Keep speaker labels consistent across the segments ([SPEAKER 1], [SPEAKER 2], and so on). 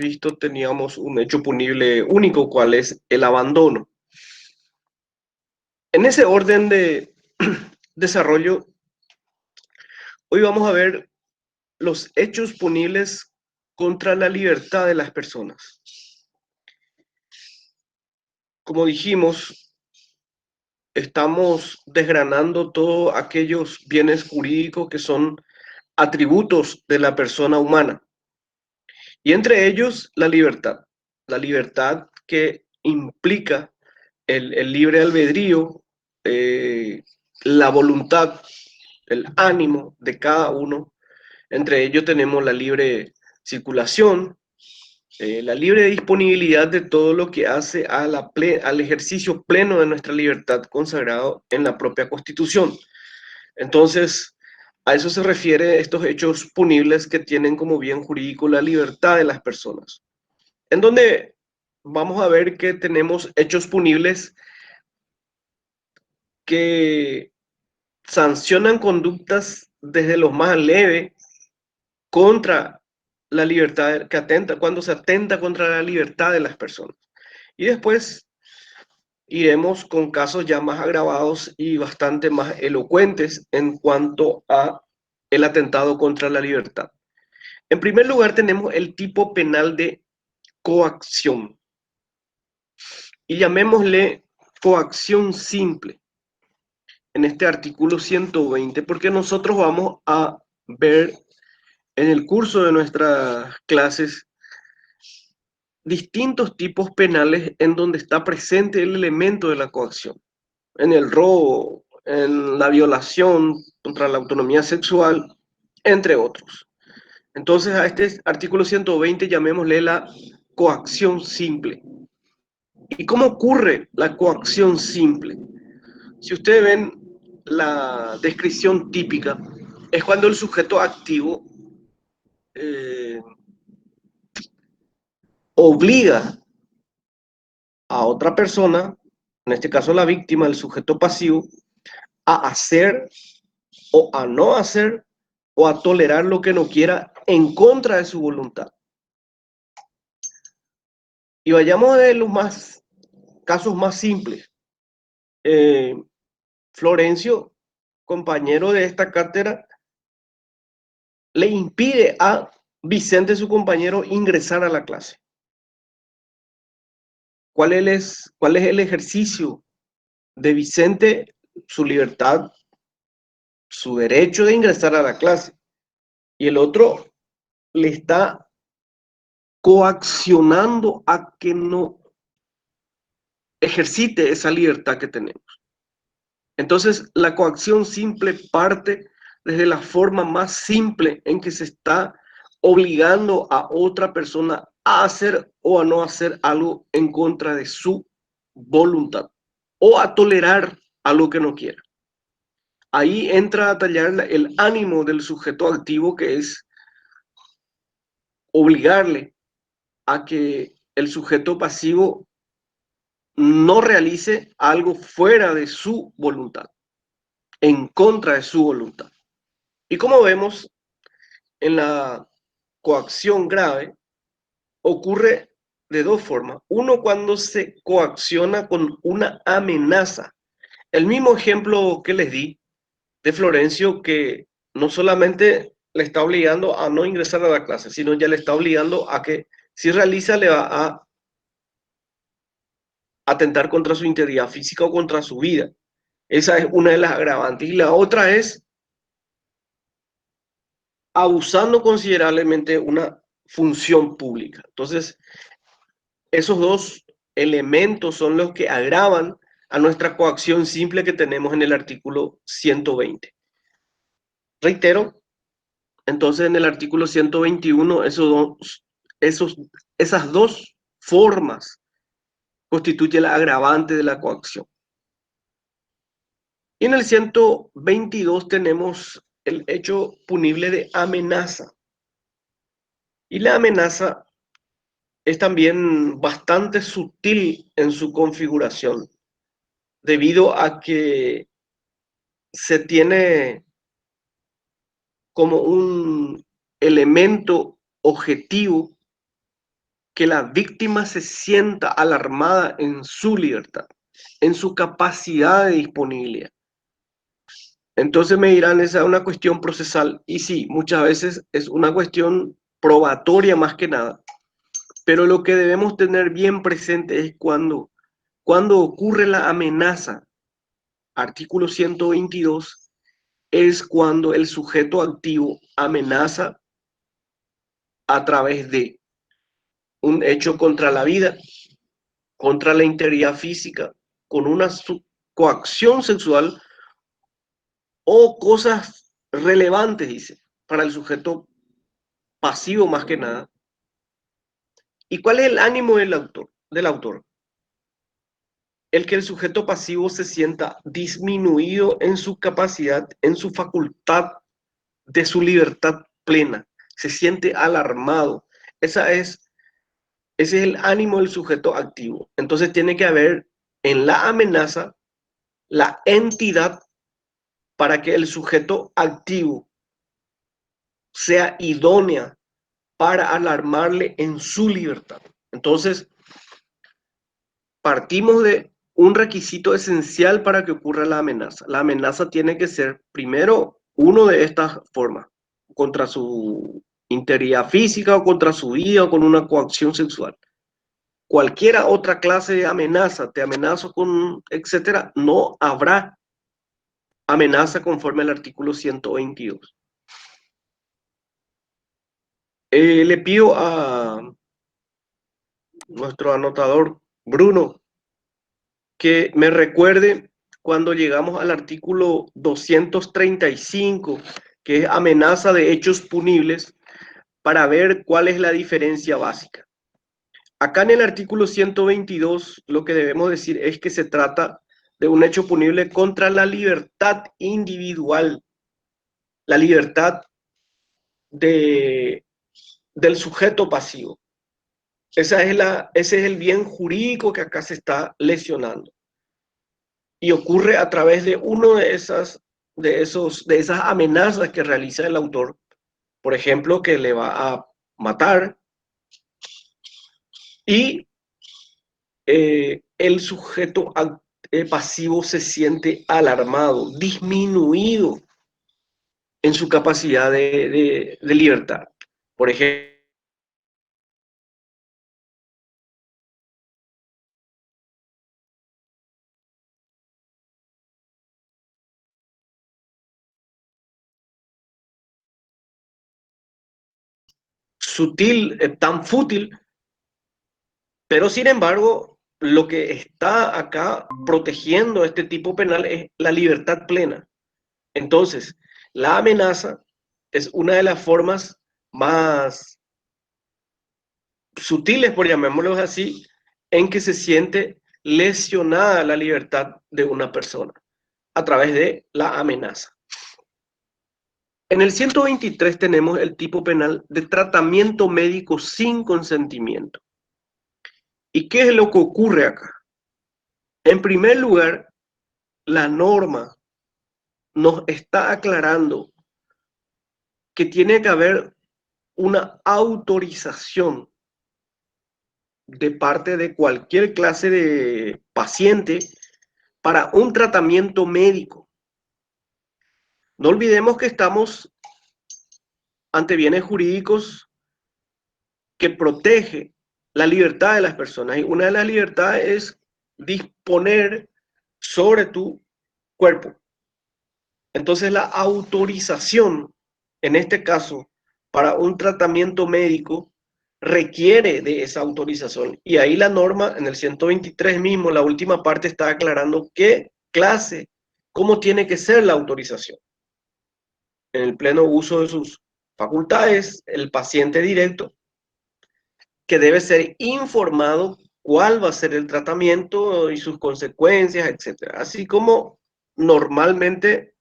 [SPEAKER 1] Visto, teníamos un hecho punible único, cual es el abandono. En ese orden de desarrollo, hoy vamos a ver los hechos punibles contra la libertad de las personas. Como dijimos, estamos desgranando todos aquellos bienes jurídicos que son atributos de la persona humana, y entre ellos la libertad que implica el libre albedrío, eh, la voluntad, el ánimo de cada uno. Entre ellos tenemos la libre circulación, la libre disponibilidad de todo lo que hace al ejercicio pleno de nuestra libertad consagrado en la propia Constitución. Entonces, a eso se refiere estos hechos punibles que tienen como bien jurídico la libertad de las personas. En donde vamos a ver que tenemos hechos punibles que sancionan conductas desde lo más leve contra la libertad, que atenta, cuando se atenta contra la libertad de las personas. Y después iremos con casos ya más agravados y bastante más elocuentes en cuanto a el atentado contra la libertad. En primer lugar tenemos el tipo penal de coacción, y llamémosle coacción simple en este artículo 120, porque nosotros vamos a ver en el curso de nuestras clases distintos tipos penales en donde está presente el elemento de la coacción. En el robo, en la violación contra la autonomía sexual, entre otros. Entonces a este artículo 120 llamémosle la coacción simple. ¿Y cómo ocurre la coacción simple? Si ustedes ven la descripción típica, es cuando el sujeto activo eh, obliga a otra persona, en este caso la víctima, el sujeto pasivo, a hacer o a no hacer o a tolerar lo que no quiera en contra de su voluntad. Y vayamos de los casos más simples. Eh, Florencio, compañero de esta cátedra, le impide a Vicente, su compañero, ingresar a la clase. ¿Cuál es el ejercicio de Vicente? Su libertad, su derecho de ingresar a la clase. Y el otro le está coaccionando a que no ejercite esa libertad que tenemos. Entonces, la coacción simple parte desde la forma más simple en que se está obligando a otra persona a hacer o a no hacer algo en contra de su voluntad o a tolerar algo que no quiera. Ahí entra a tallar el ánimo del sujeto activo, que es obligarle a que el sujeto pasivo no realice algo fuera de su voluntad, en contra de su voluntad. Y como vemos, en la coacción grave ocurre de dos formas. Uno, cuando se coacciona con una amenaza. El mismo ejemplo que les di de Florencio, que no solamente le está obligando a no ingresar a la clase, sino ya le está obligando a que si realiza le va a atentar contra su integridad física o contra su vida. Esa es una de las agravantes. Y la otra es abusando considerablemente una función pública. Entonces, esos dos elementos son los que agravan a nuestra coacción simple que tenemos en el artículo 120. Reitero, entonces en el artículo 121 esas dos formas constituyen la agravante de la coacción. Y en el 122 tenemos el hecho punible de amenaza. Y la amenaza es también bastante sutil en su configuración, debido a que se tiene como un elemento objetivo que la víctima se sienta alarmada en su libertad, en su capacidad de disponibilidad. Entonces me dirán, esa es una cuestión procesal. Y sí, muchas veces es una cuestión probatoria más que nada. Pero lo que debemos tener bien presente es cuando ocurre la amenaza, artículo 122, es cuando el sujeto activo amenaza a través de un hecho contra la vida, contra la integridad física, con una coacción sexual o cosas relevantes, dice, para el sujeto pasivo más que nada. ¿Y cuál es el ánimo del autor? El que el sujeto pasivo se sienta disminuido en su capacidad, en su facultad de su libertad plena, se siente alarmado. Ese es el ánimo del sujeto activo. Entonces tiene que haber en la amenaza la entidad para que el sujeto activo sea idónea para alarmarle en su libertad. Entonces, partimos de un requisito esencial para que ocurra la amenaza. La amenaza tiene que ser, primero, uno de estas formas, contra su integridad física o contra su vida o con una coacción sexual. Cualquiera otra clase de amenaza, te amenazo con, etcétera, no habrá amenaza conforme al artículo 122. Le pido a nuestro anotador, Bruno, que me recuerde cuando llegamos al artículo 235, que es amenaza de hechos punibles, para ver cuál es la diferencia básica. Acá en el artículo 122 lo que debemos decir es que se trata de un hecho punible contra la libertad individual, la libertad de, del sujeto pasivo. Ese es el bien jurídico que acá se está lesionando. Y ocurre a través de uno de esas amenazas que realiza el autor. Por ejemplo, que le va a matar y el sujeto pasivo se siente alarmado, disminuido en su capacidad de libertad. Por ejemplo, sutil, tan fútil, pero sin embargo, lo que está acá protegiendo este tipo penal es la libertad plena. Entonces, la amenaza es una de las formas más sutiles, por llamémoslo así, en que se siente lesionada la libertad de una persona a través de la amenaza. En el 123 tenemos el tipo penal de tratamiento médico sin consentimiento. ¿Y qué es lo que ocurre acá? En primer lugar, la norma nos está aclarando que tiene que haber una autorización de parte de cualquier clase de paciente para un tratamiento médico. No olvidemos que estamos ante bienes jurídicos que protege la libertad de las personas. Y una de las libertades es disponer sobre tu cuerpo. Entonces la autorización, en este caso, para un tratamiento médico, requiere de esa autorización. Y ahí la norma, en el 123 mismo, la última parte está aclarando qué clase, cómo tiene que ser la autorización. En el pleno uso de sus facultades, el paciente directo, que debe ser informado cuál va a ser el tratamiento y sus consecuencias, etcétera. Así como normalmente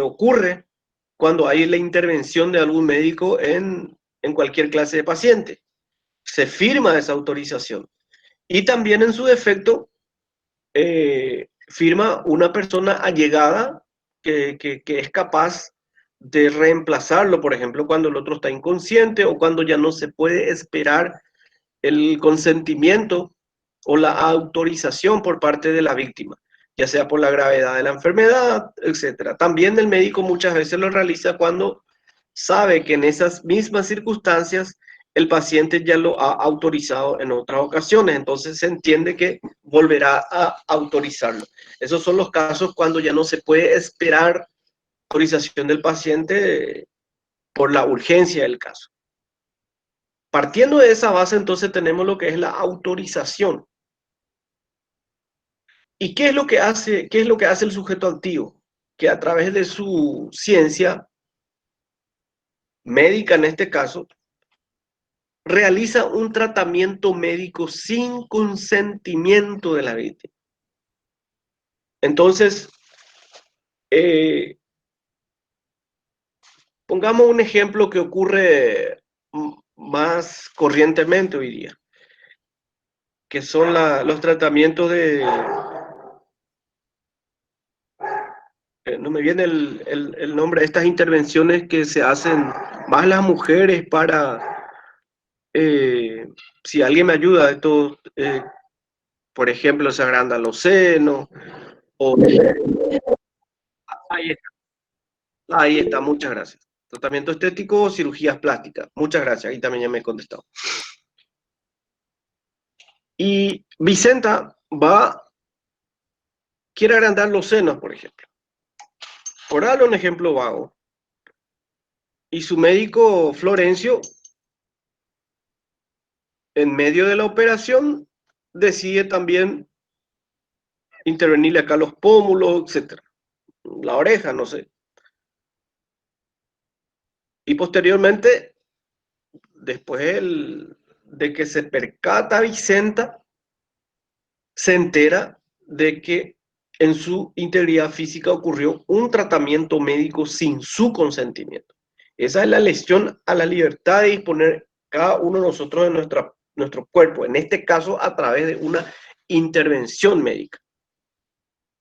[SPEAKER 1] ocurre cuando hay la intervención de algún médico en cualquier clase de paciente. Se firma esa autorización. Y también en su defecto, firma una persona allegada que es capaz de reemplazarlo, por ejemplo, cuando el otro está inconsciente o cuando ya no se puede esperar el consentimiento o la autorización por parte de la víctima, ya sea por la gravedad de la enfermedad, etc. También el médico muchas veces lo realiza cuando sabe que en esas mismas circunstancias el paciente ya lo ha autorizado en otras ocasiones, entonces se entiende que volverá a autorizarlo. Esos son los casos cuando ya no se puede esperar autorización del paciente por la urgencia del caso. Partiendo de esa base, entonces tenemos lo que es la autorización. ¿Y qué es lo que hace, qué es lo que hace el sujeto activo? Que a través de su ciencia médica, en este caso, realiza un tratamiento médico sin consentimiento de la víctima. Entonces, pongamos un ejemplo que ocurre más corrientemente hoy día, que son los tratamientos de... no me viene el nombre de estas intervenciones que se hacen más las mujeres para... si alguien me ayuda, esto, por ejemplo, se agrandan los senos, o... Ahí está, ahí está, muchas gracias. Tratamiento estético o cirugías plásticas. Muchas gracias, ahí también ya me he contestado. Y Vicenta quiere agrandar los senos, por ejemplo. Por darle un ejemplo vago. Y su médico Florencio, en medio de la operación, decide también intervenirle acá los pómulos, etc. La oreja, no sé. Y posteriormente, después de que se percata Vicenta, se entera de que en su integridad física ocurrió un tratamiento médico sin su consentimiento. Esa es la lesión a la libertad de disponer cada uno de nosotros de nuestro cuerpo, en este caso a través de una intervención médica.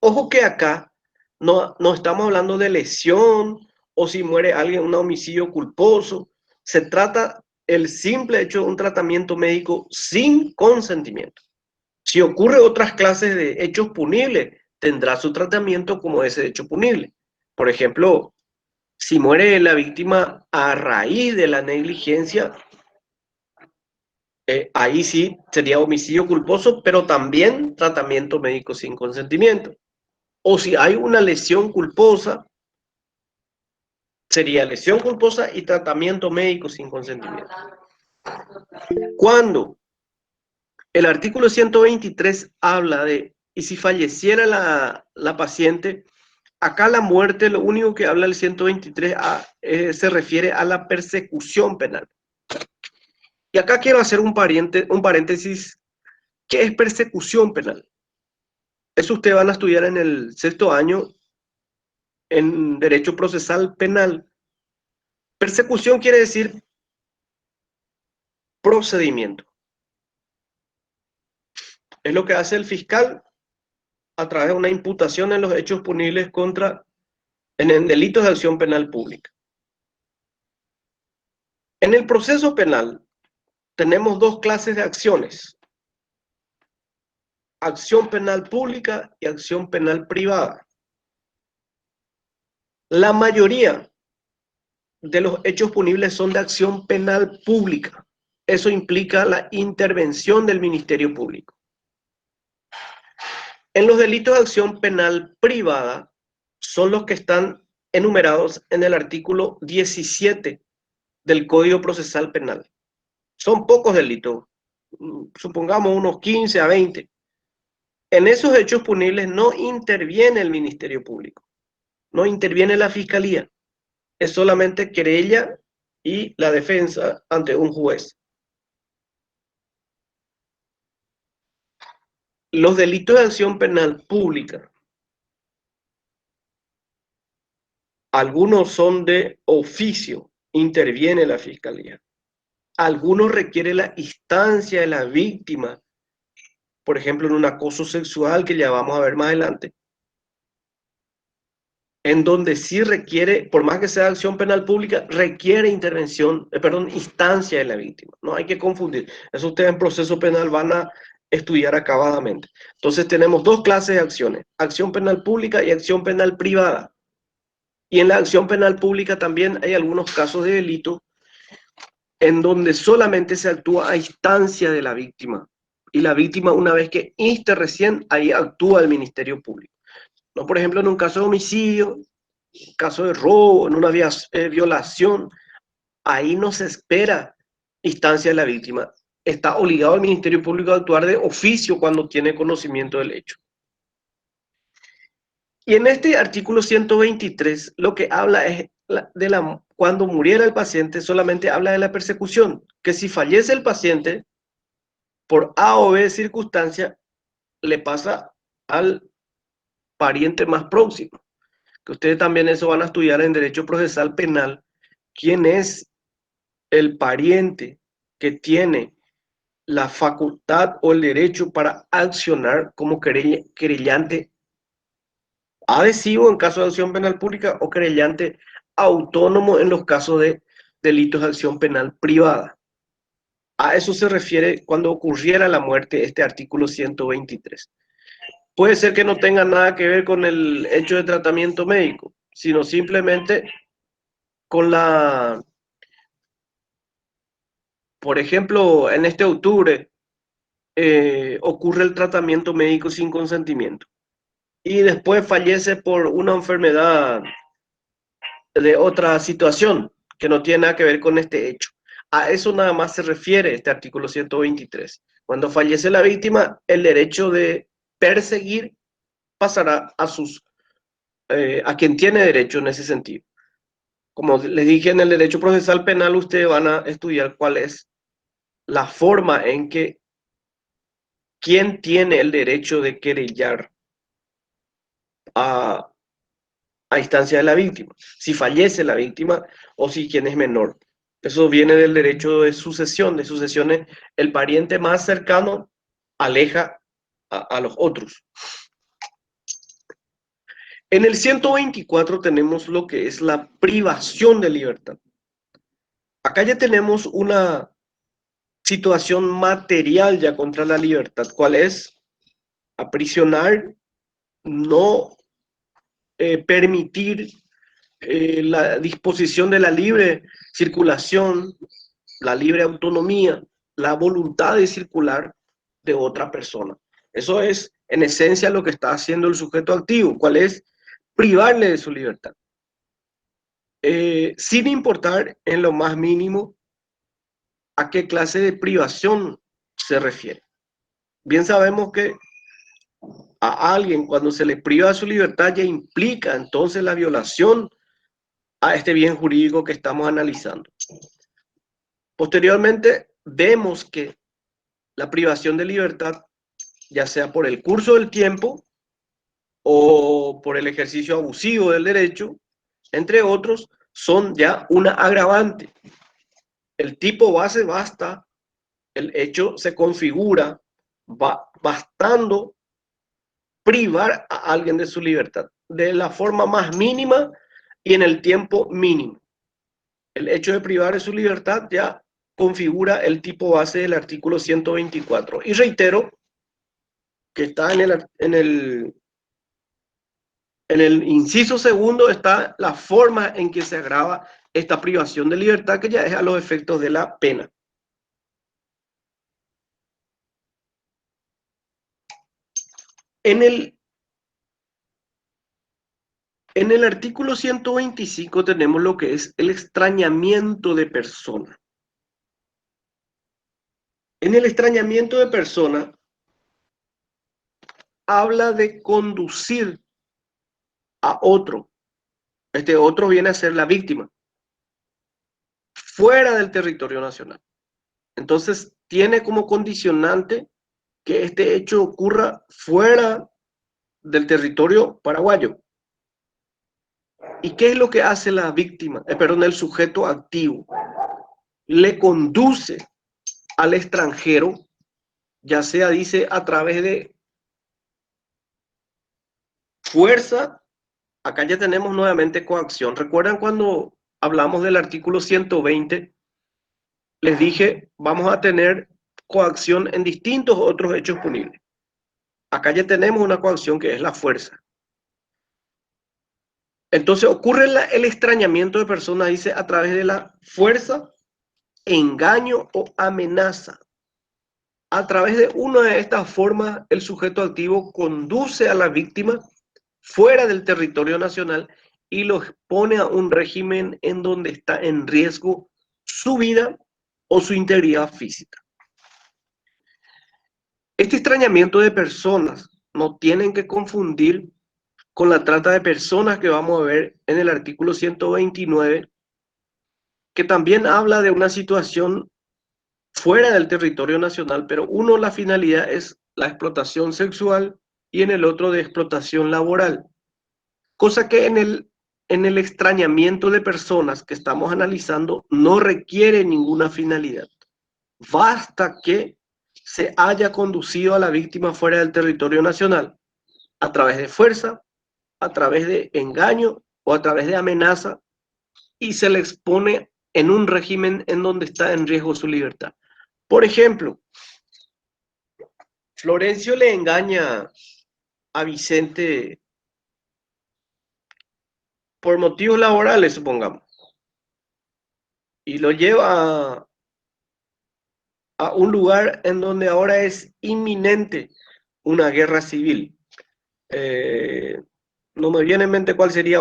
[SPEAKER 1] Ojo que acá no estamos hablando de lesión o si muere alguien, un homicidio culposo. Se trata el simple hecho de un tratamiento médico sin consentimiento. Si ocurre otras clases de hechos punibles, tendrá su tratamiento como ese hecho punible. Por ejemplo, si muere la víctima a raíz de la negligencia, ahí sí sería homicidio culposo, pero también tratamiento médico sin consentimiento. O si hay una lesión culposa, sería lesión culposa y tratamiento médico sin consentimiento. Cuando el artículo 123 habla de, y si falleciera la paciente, acá la muerte, lo único que habla el 123 se refiere a la persecución penal. Y acá quiero hacer un paréntesis. ¿Qué es persecución penal? Eso ustedes van a estudiar en el sexto año en Derecho Procesal Penal. Persecución quiere decir procedimiento. Es lo que hace el fiscal a través de una imputación en los hechos punibles en delitos de acción penal pública. En el proceso penal tenemos dos clases de acciones: acción penal pública y acción penal privada. La mayoría de los hechos punibles son de acción penal pública. Eso implica la intervención del Ministerio Público. En los delitos de acción penal privada son los que están enumerados en el artículo 17 del Código Procesal Penal. Son pocos delitos, supongamos unos 15 a 20. En esos hechos punibles no interviene el Ministerio Público, no interviene la Fiscalía, es solamente querella y la defensa ante un juez. Los delitos de acción penal pública, algunos son de oficio, interviene la Fiscalía. Algunos requiere la instancia de la víctima, por ejemplo, en un acoso sexual que ya vamos a ver más adelante. en donde sí requiere, por más que sea acción penal pública, requiere instancia de la víctima. No hay que confundir. Eso ustedes en proceso penal van a estudiar acabadamente. Entonces tenemos dos clases de acciones, acción penal pública y acción penal privada. Y en la acción penal pública también hay algunos casos de delito en donde solamente se actúa a instancia de la víctima. Y la víctima, una vez que inste recién, ahí actúa el Ministerio Público. ¿No? Por ejemplo, en un caso de homicidio, caso de robo, en una violación, ahí no se espera instancia de la víctima. Está obligado el Ministerio Público a actuar de oficio cuando tiene conocimiento del hecho. Y en este artículo 123 lo que habla es cuando muriera el paciente, solamente habla de la persecución, que si fallece el paciente por A o B circunstancia, le pasa al pariente más próximo. Que ustedes también eso van a estudiar en Derecho Procesal Penal, quién es el pariente que tiene la facultad o el derecho para accionar como querellante adhesivo en caso de acción penal pública o querellante autónomo en los casos de delitos de acción penal privada. A eso se refiere cuando ocurriera la muerte este artículo 123. Puede ser que no tenga nada que ver con el hecho de tratamiento médico, sino simplemente con por ejemplo, en este octubre ocurre el tratamiento médico sin consentimiento y después fallece por una enfermedad de otra situación que no tiene nada que ver con este hecho. A eso nada más se refiere este artículo 123. Cuando fallece la víctima, el derecho de perseguir pasará a quien tiene derecho en ese sentido. Como les dije, en el derecho procesal penal ustedes van a estudiar cuál es la forma en que quién tiene el derecho de querellar a, a instancia de la víctima, si fallece la víctima o si quien es menor. Eso viene del derecho de sucesión. De sucesión es el pariente más cercano aleja a los otros. En el 124 tenemos lo que es la privación de libertad. Acá ya tenemos una situación material ya contra la libertad. ¿Cuál es? Aprisionar, no permitir la disposición de la libre circulación, la libre autonomía, la voluntad de circular de otra persona. Eso es, en esencia, lo que está haciendo el sujeto activo. ¿Cuál es? Privarle de su libertad. Sin importar en lo más mínimo a qué clase de privación se refiere. Bien sabemos que a alguien cuando se le priva de su libertad ya implica entonces la violación a este bien jurídico que estamos analizando. Posteriormente vemos que la privación de libertad, ya sea por el curso del tiempo o por el ejercicio abusivo del derecho, entre otros, son ya una agravante. El tipo base basta, el hecho se configura bastando privar a alguien de su libertad de la forma más mínima y en el tiempo mínimo. El hecho de privar de su libertad ya configura el tipo base del artículo 124. Y reitero que está en el inciso segundo está la forma en que se agrava esta privación de libertad, que ya es a los efectos de la pena. En el artículo 125 tenemos lo que es el extrañamiento de persona. En el extrañamiento de persona habla de conducir a otro. Este otro viene a ser la víctima, fuera del territorio nacional. Entonces, tiene como condicionante que este hecho ocurra fuera del territorio paraguayo. ¿Y qué es lo que hace la víctima? Perdón, el sujeto activo. Le conduce al extranjero, ya sea, dice, a través de fuerza acá ya tenemos nuevamente coacción. ¿Recuerdan cuando hablamos del artículo 120? Les dije, vamos a tener coacción en distintos otros hechos punibles. Acá ya tenemos una coacción que es la fuerza. Entonces ocurre el extrañamiento de personas, dice, a través de la fuerza, engaño o amenaza. A través de una de estas formas, el sujeto activo conduce a la víctima fuera del territorio nacional y lo expone a un régimen en donde está en riesgo su vida o su integridad física. Este extrañamiento de personas no tienen que confundir con la trata de personas que vamos a ver en el artículo 129, que también habla de una situación fuera del territorio nacional, pero uno, la finalidad es la explotación sexual y en el otro de explotación laboral. Cosa que en el extrañamiento de personas que estamos analizando no requiere ninguna finalidad. Basta que se haya conducido a la víctima fuera del territorio nacional a través de fuerza, a través de engaño o a través de amenaza y se le expone en un régimen en donde está en riesgo su libertad. Por ejemplo, Florencio le engaña a Vicente por motivos laborales, supongamos, y lo lleva a un lugar en donde ahora es inminente una guerra civil. No me viene en mente cuál sería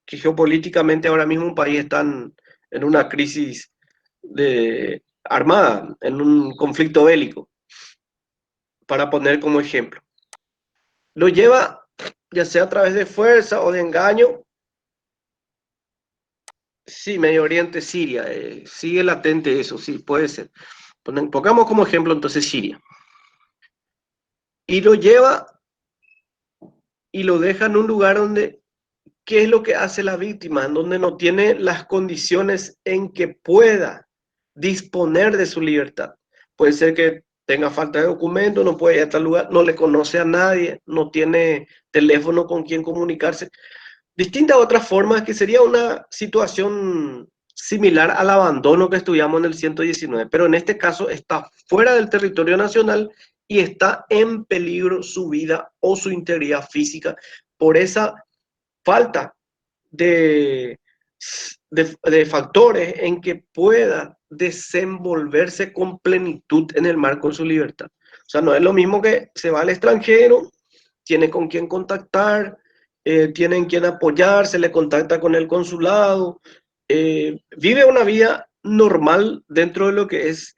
[SPEAKER 1] que geopolíticamente ahora mismo un país está en una crisis armada, en un conflicto bélico, para poner como ejemplo. Lo lleva, ya sea a través de fuerza o de engaño. Sí, Medio Oriente, Siria, sigue latente eso, sí, puede ser. Pongamos como ejemplo entonces Siria. Y lo lleva y lo deja en un lugar donde, ¿qué es lo que hace la víctima? En donde no tiene las condiciones en que pueda disponer de su libertad. Puede ser que tenga falta de documento, no puede ir a tal lugar, no le conoce a nadie, no tiene teléfono con quien comunicarse. Distintas otras formas que sería una situación similar al abandono que estudiamos en el 119, pero en este caso está fuera del territorio nacional y está en peligro su vida o su integridad física por esa falta de, de factores en que pueda desenvolverse con plenitud en el marco de su libertad. O sea, no es lo mismo que se va al extranjero, tiene con quién contactar, tiene en quién apoyarse, le contacta con el consulado, vive una vida normal dentro de lo que es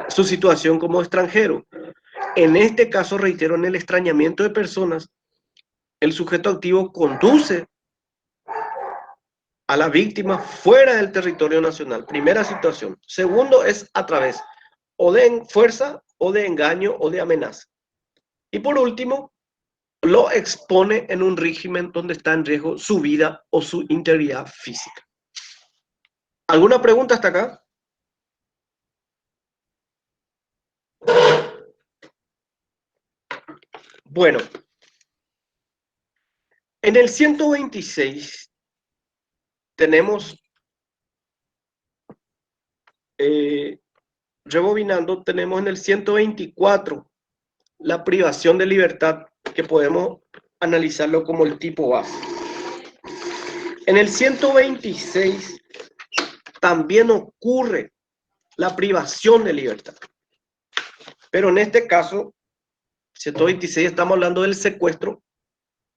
[SPEAKER 1] su situación como extranjero. En este caso, reitero, en el extrañamiento de personas, el sujeto activo conduce a la víctima fuera del territorio nacional. Primera situación. Segundo es a través o de fuerza o de engaño o de amenaza. Y por último, lo expone en un régimen donde está en riesgo su vida o su integridad física. ¿Alguna pregunta hasta acá? Bueno, en el 126 tenemos, rebobinando, tenemos en el 124 la privación de libertad, que podemos analizarlo como el tipo base. En el 126 también ocurre la privación de libertad. Pero en este caso, 126 estamos hablando del secuestro.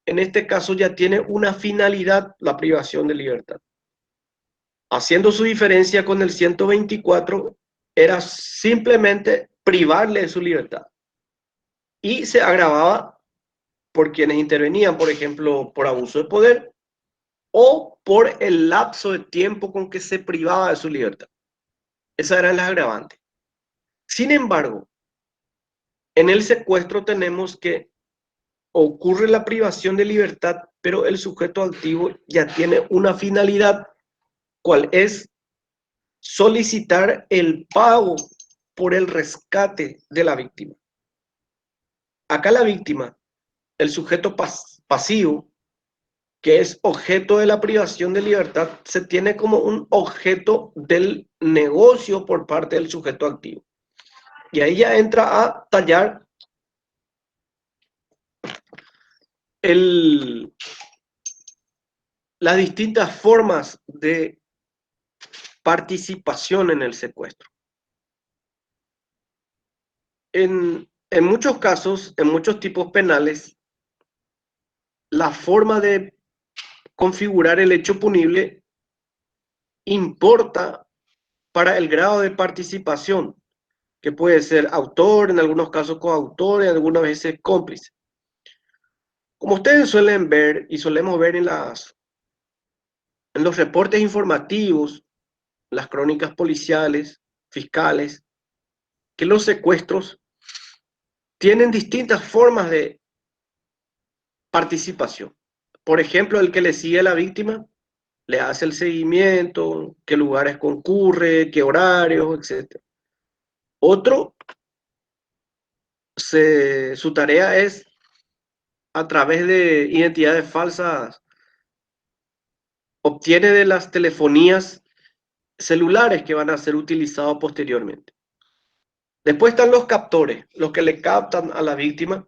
[SPEAKER 1] En este caso ya tiene una finalidad la privación de libertad. Haciendo su diferencia con el 124, era simplemente privarle de su libertad. Y se agravaba por quienes intervenían, por ejemplo, por abuso de poder o por el lapso de tiempo con que se privaba de su libertad. Esas eran las agravantes. Sin embargo, en el secuestro tenemos que ocurre la privación de libertad, pero el sujeto activo ya tiene una finalidad, cual es solicitar el pago por el rescate de la víctima. Acá la víctima, el sujeto pasivo, que es objeto de la privación de libertad, se tiene como un objeto del negocio por parte del sujeto activo. Y ahí ya entra a tallar las distintas formas de participación en el secuestro. En muchos casos, en muchos tipos penales, la forma de configurar el hecho punible importa para el grado de participación, que puede ser autor, en algunos casos coautor, y algunas veces cómplice. Como ustedes suelen ver y solemos ver en los reportes informativos, las crónicas policiales, fiscales, que los secuestros tienen distintas formas de participación. Por ejemplo, el que le sigue a la víctima, le hace el seguimiento, qué lugares concurre, qué horarios, etc. Otro, su tarea es, a través de identidades falsas, obtiene de las telefonías celulares que van a ser utilizados posteriormente. Después están los captores, los que le captan a la víctima.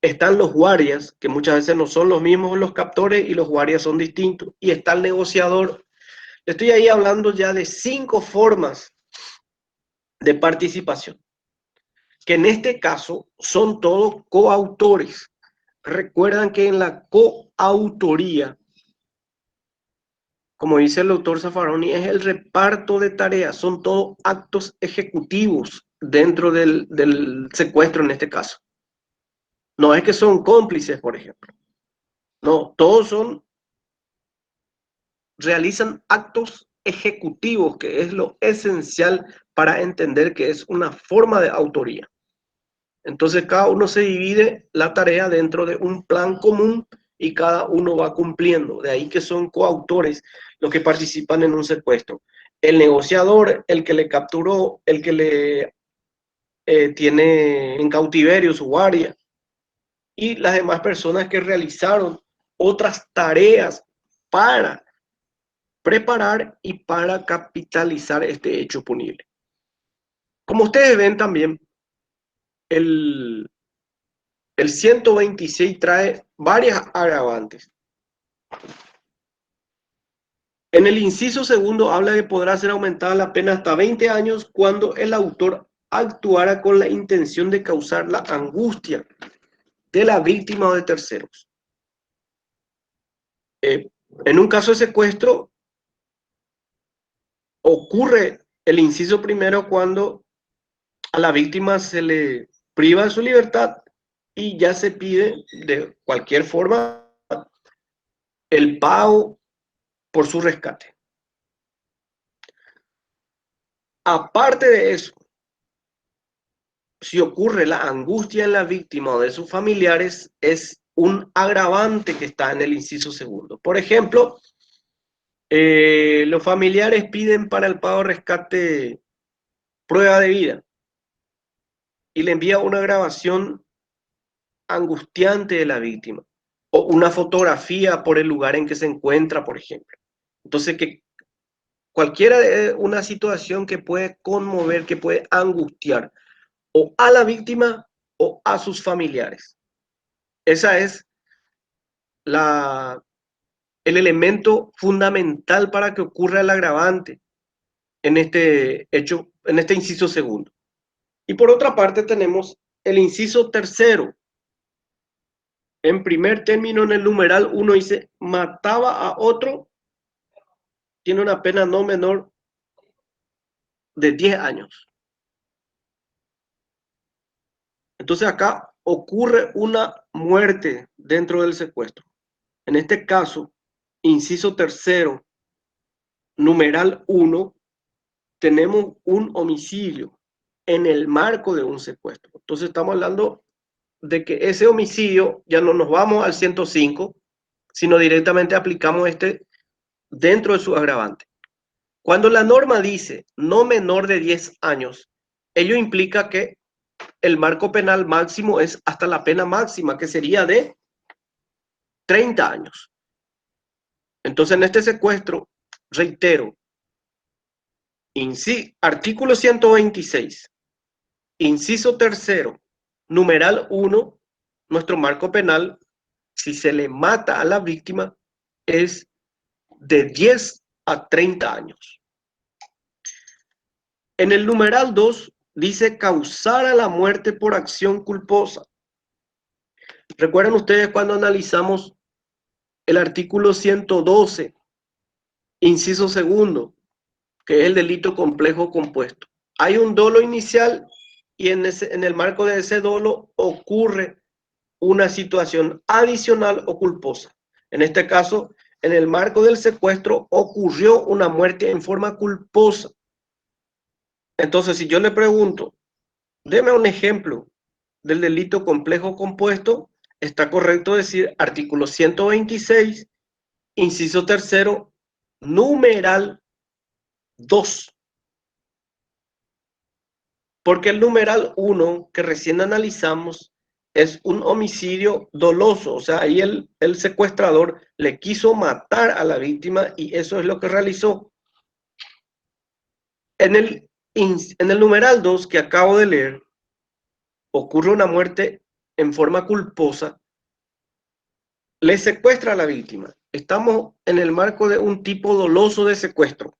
[SPEAKER 1] Están los guardias, que muchas veces no son los mismos los captores y los guardias son distintos. Y está el negociador. Estoy ahí hablando ya de 5 formas de participación, que en este caso son todos coautores. Recuerdan que en la coautoría, como dice el doctor Zaffaroni, es el reparto de tareas, son todos actos ejecutivos dentro del secuestro en este caso. No es que son cómplices, por ejemplo. No, realizan actos ejecutivos, que es lo esencial para entender que es una forma de autoría. Entonces cada uno se divide la tarea dentro de un plan común y cada uno va cumpliendo. De ahí que son coautores los que participan en un secuestro. El negociador, el que le capturó, el que le tiene en cautiverio su guardia, y las demás personas que realizaron otras tareas para preparar y para capitalizar este hecho punible. Como ustedes ven también, el 126 trae varias agravantes. En el inciso segundo habla de que podrá ser aumentada la pena hasta 20 años cuando el autor actuara con la intención de causar la angustia de la víctima o de terceros. En un caso de secuestro, ocurre el inciso primero cuando a la víctima se le priva de su libertad y ya se pide de cualquier forma el pago por su rescate. Aparte de eso, si ocurre la angustia en la víctima o de sus familiares, es un agravante que está en el inciso segundo. Por ejemplo, los familiares piden para el pago de rescate prueba de vida y le envía una grabación angustiante de la víctima o una fotografía por el lugar en que se encuentra, por ejemplo. Entonces, que cualquiera de una situación que puede conmover, que puede angustiar o a la víctima o a sus familiares. Esa es el elemento fundamental para que ocurra el agravante en este hecho, en este inciso segundo. Y por otra parte tenemos el inciso tercero. En primer término, en el numeral 1 dice, mataba a otro, tiene una pena no menor de 10 años. Entonces acá ocurre una muerte dentro del secuestro. En este caso, inciso tercero, numeral 1, tenemos un homicidio en el marco de un secuestro. Entonces estamos hablando de que ese homicidio ya no nos vamos al 105, sino directamente aplicamos este dentro de su agravante. Cuando la norma dice no menor de 10 años, ello implica que el marco penal máximo es hasta la pena máxima, que sería de 30 años. Entonces, en este secuestro, reitero, artículo 126, inciso tercero, numeral 1, nuestro marco penal, si se le mata a la víctima, es de 10 a 30 años. En el numeral 2 dice causar a la muerte por acción culposa. ¿Recuerdan ustedes cuando analizamos el artículo 112, inciso segundo, que es el delito complejo compuesto? Hay un dolo inicial y en el marco de ese dolo ocurre una situación adicional o culposa. En este caso, en el marco del secuestro ocurrió una muerte en forma culposa. Entonces, si yo le pregunto, deme un ejemplo del delito complejo compuesto, está correcto decir artículo 126, inciso tercero, numeral 2. Porque el numeral 1 que recién analizamos es un homicidio doloso, o sea, ahí el secuestrador le quiso matar a la víctima y eso es lo que realizó. En el numeral 2 que acabo de leer, ocurre una muerte en forma culposa, le secuestra a la víctima. Estamos en el marco de un tipo doloso de secuestro.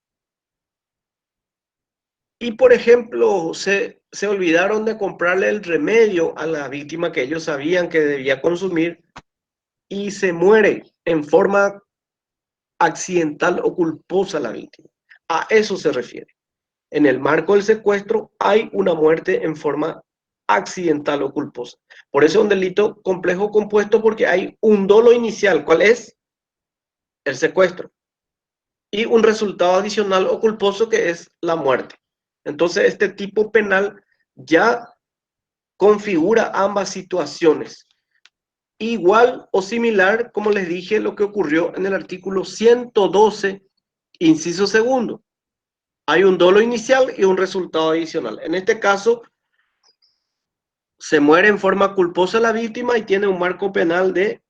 [SPEAKER 1] Y, por ejemplo, se olvidaron de comprarle el remedio a la víctima que ellos sabían que debía consumir y se muere en forma accidental o culposa la víctima. A eso se refiere. En el marco del secuestro hay una muerte en forma accidental o culposa. Por eso es un delito complejo compuesto porque hay un dolo inicial. ¿Cuál es? El secuestro. Y un resultado adicional o culposo que es la muerte. Entonces, este tipo penal ya configura ambas situaciones. Igual o similar, como les dije, lo que ocurrió en el artículo 112, inciso segundo. Hay un dolo inicial y un resultado adicional. En este caso, se muere en forma culposa la víctima y tiene un marco penal de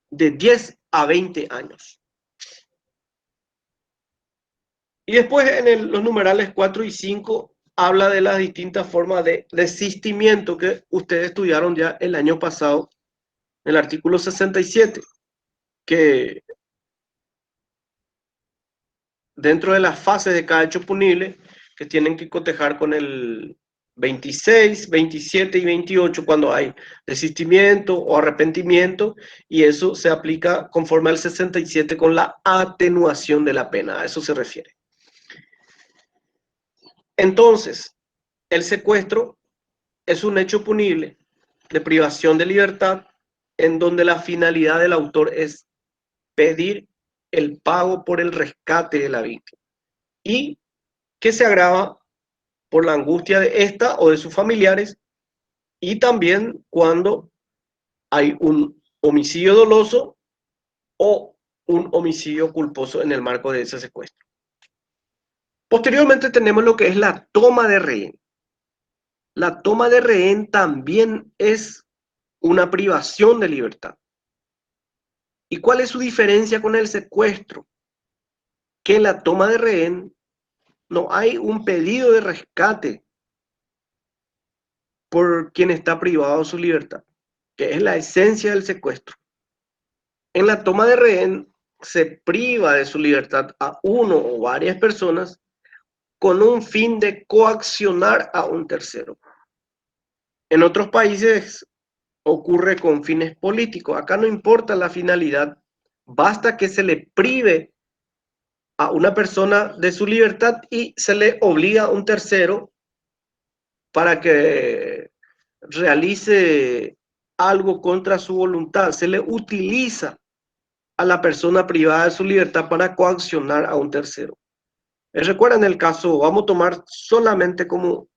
[SPEAKER 1] 10 a 20 años. Y después en los numerales 4 y 5 habla de las distintas formas de desistimiento que ustedes estudiaron ya el año pasado, en el artículo 67, que dentro de las fases de cada hecho punible, que tienen que cotejar con el 26, 27 y 28 cuando hay desistimiento o arrepentimiento, y eso se aplica conforme al 67 con la atenuación de la pena, a eso se refiere. Entonces, el secuestro es un hecho punible de privación de libertad en donde la finalidad del autor es pedir el pago por el rescate de la víctima y que se agrava por la angustia de esta o de sus familiares y también cuando hay un homicidio doloso o un homicidio culposo en el marco de ese secuestro. Posteriormente tenemos lo que es la toma de rehén. La toma de rehén también es una privación de libertad. ¿Y cuál es su diferencia con el secuestro? Que en la toma de rehén no hay un pedido de rescate por quien está privado de su libertad, que es la esencia del secuestro. En la toma de rehén se priva de su libertad a uno o varias personas con un fin de coaccionar a un tercero. En otros países ocurre con fines políticos. Acá no importa la finalidad, basta que se le prive a una persona de su libertad y se le obliga a un tercero para que realice algo contra su voluntad. Se le utiliza a la persona privada de su libertad para coaccionar a un tercero. Recuerdan el caso, vamos a tomar solamente como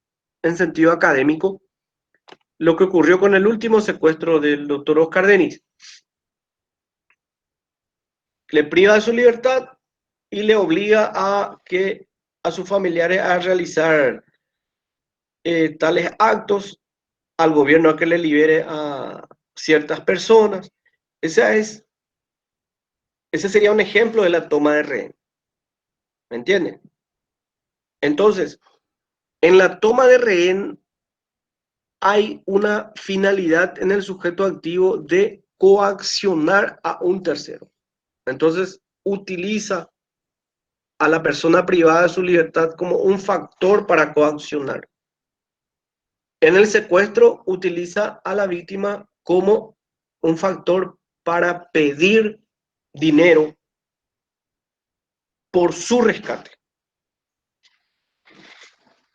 [SPEAKER 1] en sentido académico, lo que ocurrió con el último secuestro del doctor Oscar Denis. Le priva de su libertad y le obliga a sus familiares a realizar tales actos, al gobierno a que le libere a ciertas personas. Esa es Ese sería un ejemplo de la toma de rehén. ¿Me entienden? Entonces, en la toma de rehén hay una finalidad en el sujeto activo de coaccionar a un tercero. Entonces, utiliza a la persona privada de su libertad como un factor para coaccionar. En el secuestro, utiliza a la víctima como un factor para pedir dinero por su rescate.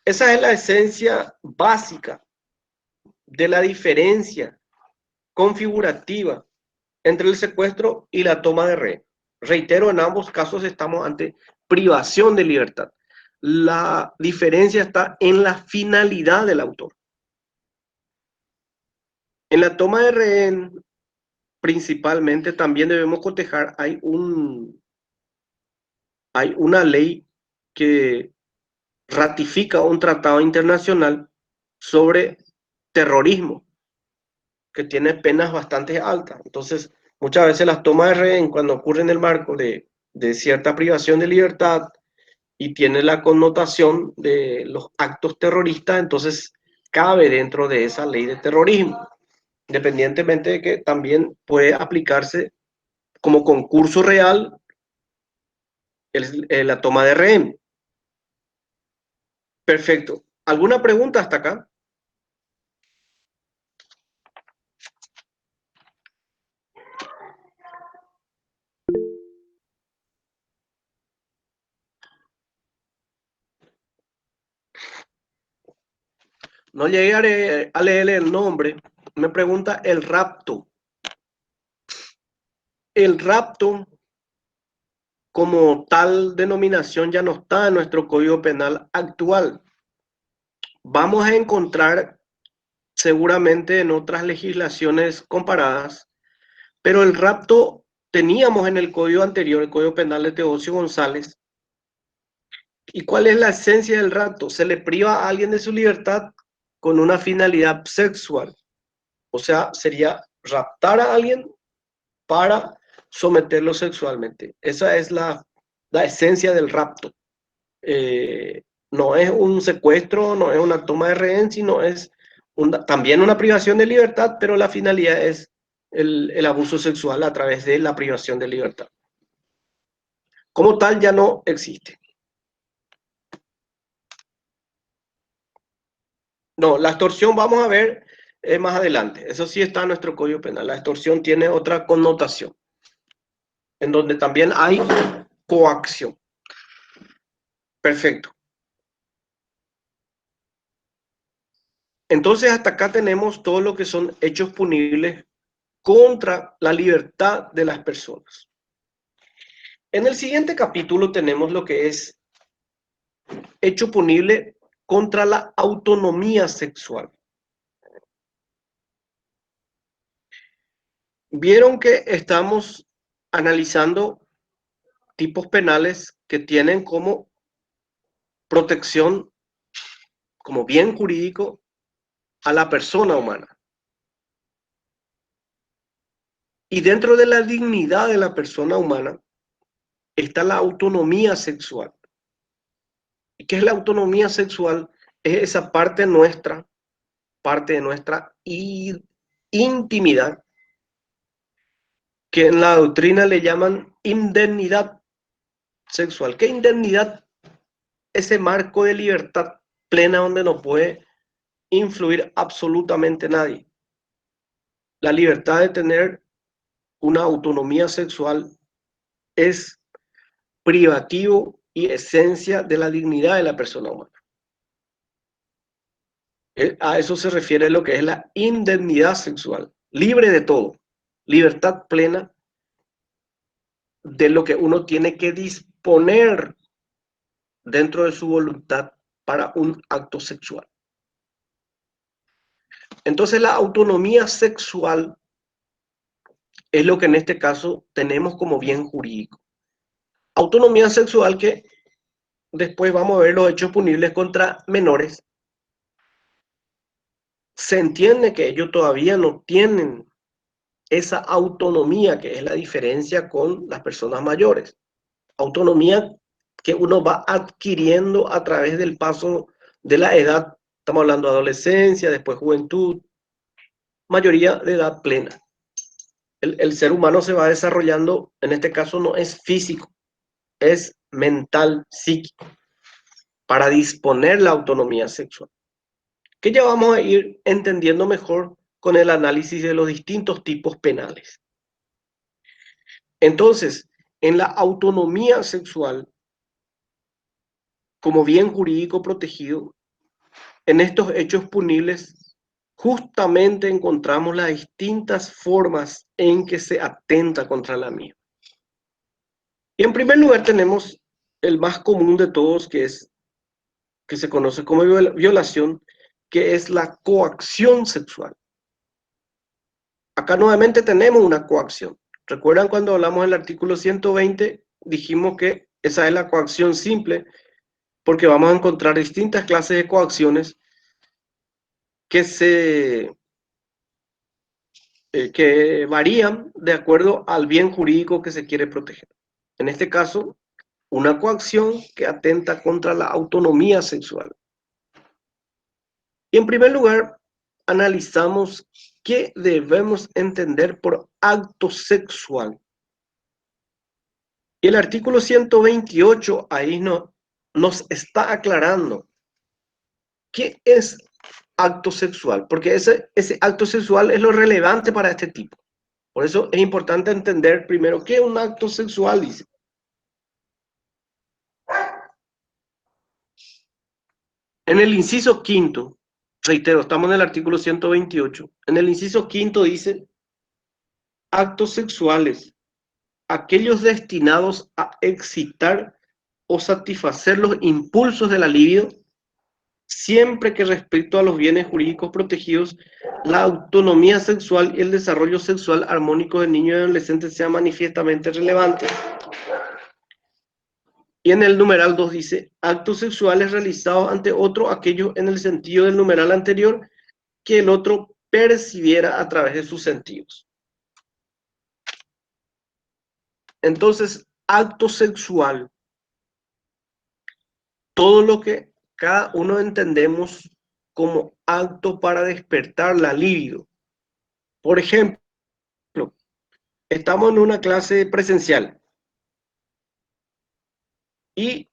[SPEAKER 1] Esa es la esencia básica de la diferencia configurativa entre el secuestro y la toma de rehén. Reitero, en ambos casos estamos ante privación de libertad. La diferencia está en la finalidad del autor. En la toma de rehén, principalmente, también debemos cotejar, hay una ley que ratifica un tratado internacional sobre terrorismo, que tiene penas bastante altas. Entonces, muchas veces las tomas de rehén, cuando ocurren en el marco de cierta privación de libertad y tiene la connotación de los actos terroristas, entonces cabe dentro de esa ley de terrorismo, independientemente de que también puede aplicarse como concurso real la toma de rehén. Perfecto. ¿Alguna pregunta hasta acá? No llegué a leer el nombre. Me pregunta el rapto. El rapto, como tal denominación, ya no está en nuestro Código Penal actual. Vamos a encontrar seguramente en otras legislaciones comparadas, pero el rapto teníamos en el código anterior, el Código Penal de Teodosio González. ¿Y cuál es la esencia del rapto? Se le priva a alguien de su libertad con una finalidad sexual. O sea, sería raptar a alguien para someterlo sexualmente. Esa es la esencia del rapto. No es un secuestro, no es una toma de rehén, sino es también una privación de libertad, pero la finalidad es el abuso sexual a través de la privación de libertad. Como tal, ya no existe. No, la extorsión vamos a ver más adelante. Eso sí está en nuestro Código Penal. La extorsión tiene otra connotación, en donde también hay coacción. Perfecto. Entonces, hasta acá tenemos todo lo que son hechos punibles contra la libertad de las personas. En el siguiente capítulo tenemos lo que es hecho punible contra la autonomía sexual. Vieron que estamos analizando tipos penales que tienen como protección, como bien jurídico, a la persona humana. Y dentro de la dignidad de la persona humana está la autonomía sexual. ¿Y qué es la autonomía sexual? Es esa parte de nuestra intimidad, que en la doctrina le llaman indemnidad sexual. ¿Qué indemnidad? Ese marco de libertad plena donde no puede influir absolutamente nadie. La libertad de tener una autonomía sexual es privativo y esencia de la dignidad de la persona humana. A eso se refiere lo que es la indemnidad sexual, libre de todo, libertad plena de lo que uno tiene que disponer dentro de su voluntad para un acto sexual. Entonces la autonomía sexual es lo que en este caso tenemos como bien jurídico. Autonomía sexual que después vamos a ver los hechos punibles contra menores. Se entiende que ellos todavía no tienen esa autonomía, que es la diferencia con las personas mayores. Autonomía que uno va adquiriendo a través del paso de la edad. Estamos hablando de adolescencia, después juventud, mayoría de edad plena. El ser humano se va desarrollando, en este caso no es físico, es mental, psíquico, para disponer la autonomía sexual, que ya vamos a ir entendiendo mejor con el análisis de los distintos tipos penales. Entonces, en la autonomía sexual, como bien jurídico protegido, en estos hechos punibles, justamente encontramos las distintas formas en que se atenta contra la misma. Y en primer lugar tenemos el más común de todos, que se conoce como violación, que es la coacción sexual. Acá nuevamente tenemos una coacción. ¿Recuerdan cuando hablamos del artículo 120? Dijimos que esa es la coacción simple, porque vamos a encontrar distintas clases de coacciones que que varían de acuerdo al bien jurídico que se quiere proteger. En este caso, una coacción que atenta contra la autonomía sexual. Y en primer lugar, analizamos qué debemos entender por acto sexual. Y el artículo 128 ahí nos está aclarando qué es acto sexual, porque ese acto sexual es lo relevante para este tipo. Por eso es importante entender primero qué es un acto sexual, dice. En el inciso quinto, reitero, estamos en el artículo 128, en el inciso quinto dice, actos sexuales, aquellos destinados a excitar o satisfacer los impulsos de la libido, siempre que respecto a los bienes jurídicos protegidos, la autonomía sexual y el desarrollo sexual armónico del niño y adolescente sea manifiestamente relevante. Y en el numeral 2 dice, actos sexuales realizados ante otro, aquellos en el sentido del numeral anterior, que el otro percibiera a través de sus sentidos. Entonces, acto sexual, todo lo que cada uno entendemos como acto para despertar la libido. Por ejemplo, estamos en una clase presencial y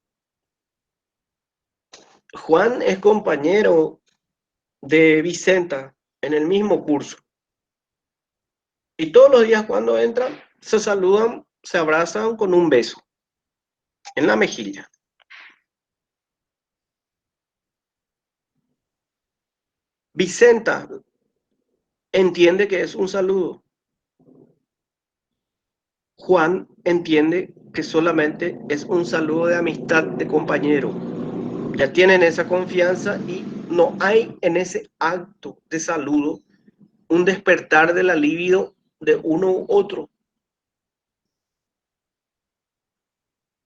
[SPEAKER 1] Juan es compañero de Vicenta en el mismo curso. Y todos los días cuando entran, se saludan, se abrazan con un beso en la mejilla. Vicenta entiende que es un saludo. Juan entiende que solamente es un saludo de amistad, de compañero. Ya tienen esa confianza y no hay en ese acto de saludo un despertar de la libido de uno u otro.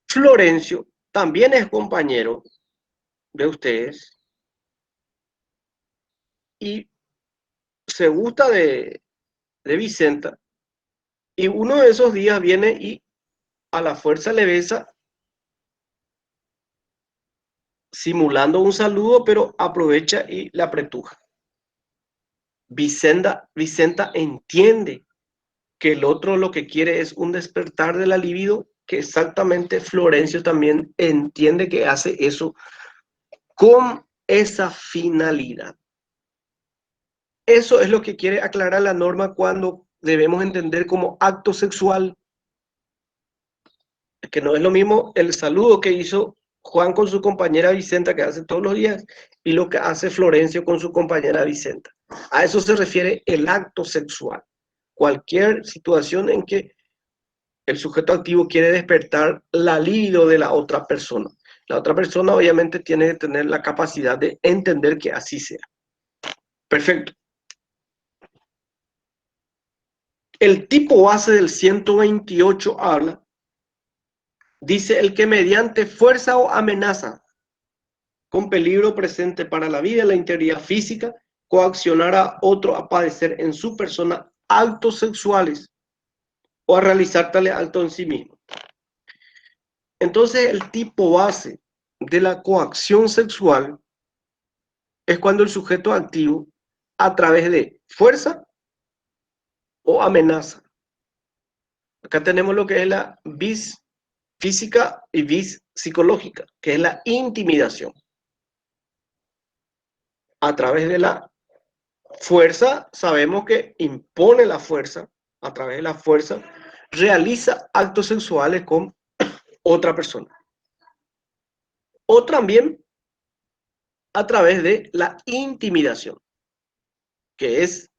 [SPEAKER 1] Florencio también es compañero de ustedes y se gusta de Vicenta, y uno de esos días viene y a la fuerza le besa, simulando un saludo, pero aprovecha y la apretuja. Vicenta entiende que el otro lo que quiere es un despertar de la libido, que exactamente Florencio también entiende que hace eso con esa finalidad. Eso es lo que quiere aclarar la norma cuando debemos entender como acto sexual, que no es lo mismo el saludo que hizo Juan con su compañera Vicenta, que hace todos los días, y lo que hace Florencio con su compañera Vicenta. A eso se refiere el acto sexual. Cualquier situación en que el sujeto activo quiere despertar la libido de la otra persona. La otra persona obviamente tiene que tener la capacidad de entender que así sea. Perfecto. El tipo base del 128 habla, dice, el que mediante fuerza o amenaza con peligro presente para la vida y la integridad física, coaccionar a otro a padecer en su persona actos sexuales o a realizar tales actos en sí mismo. Entonces, el tipo base de la coacción sexual es cuando el sujeto activo, a través de fuerza o amenaza. Acá tenemos lo que es la vis física y vis psicológica, que es la intimidación. A través de la fuerza, sabemos que impone la fuerza, a través de la fuerza, realiza actos sexuales con otra persona. O también a través de la intimidación, que es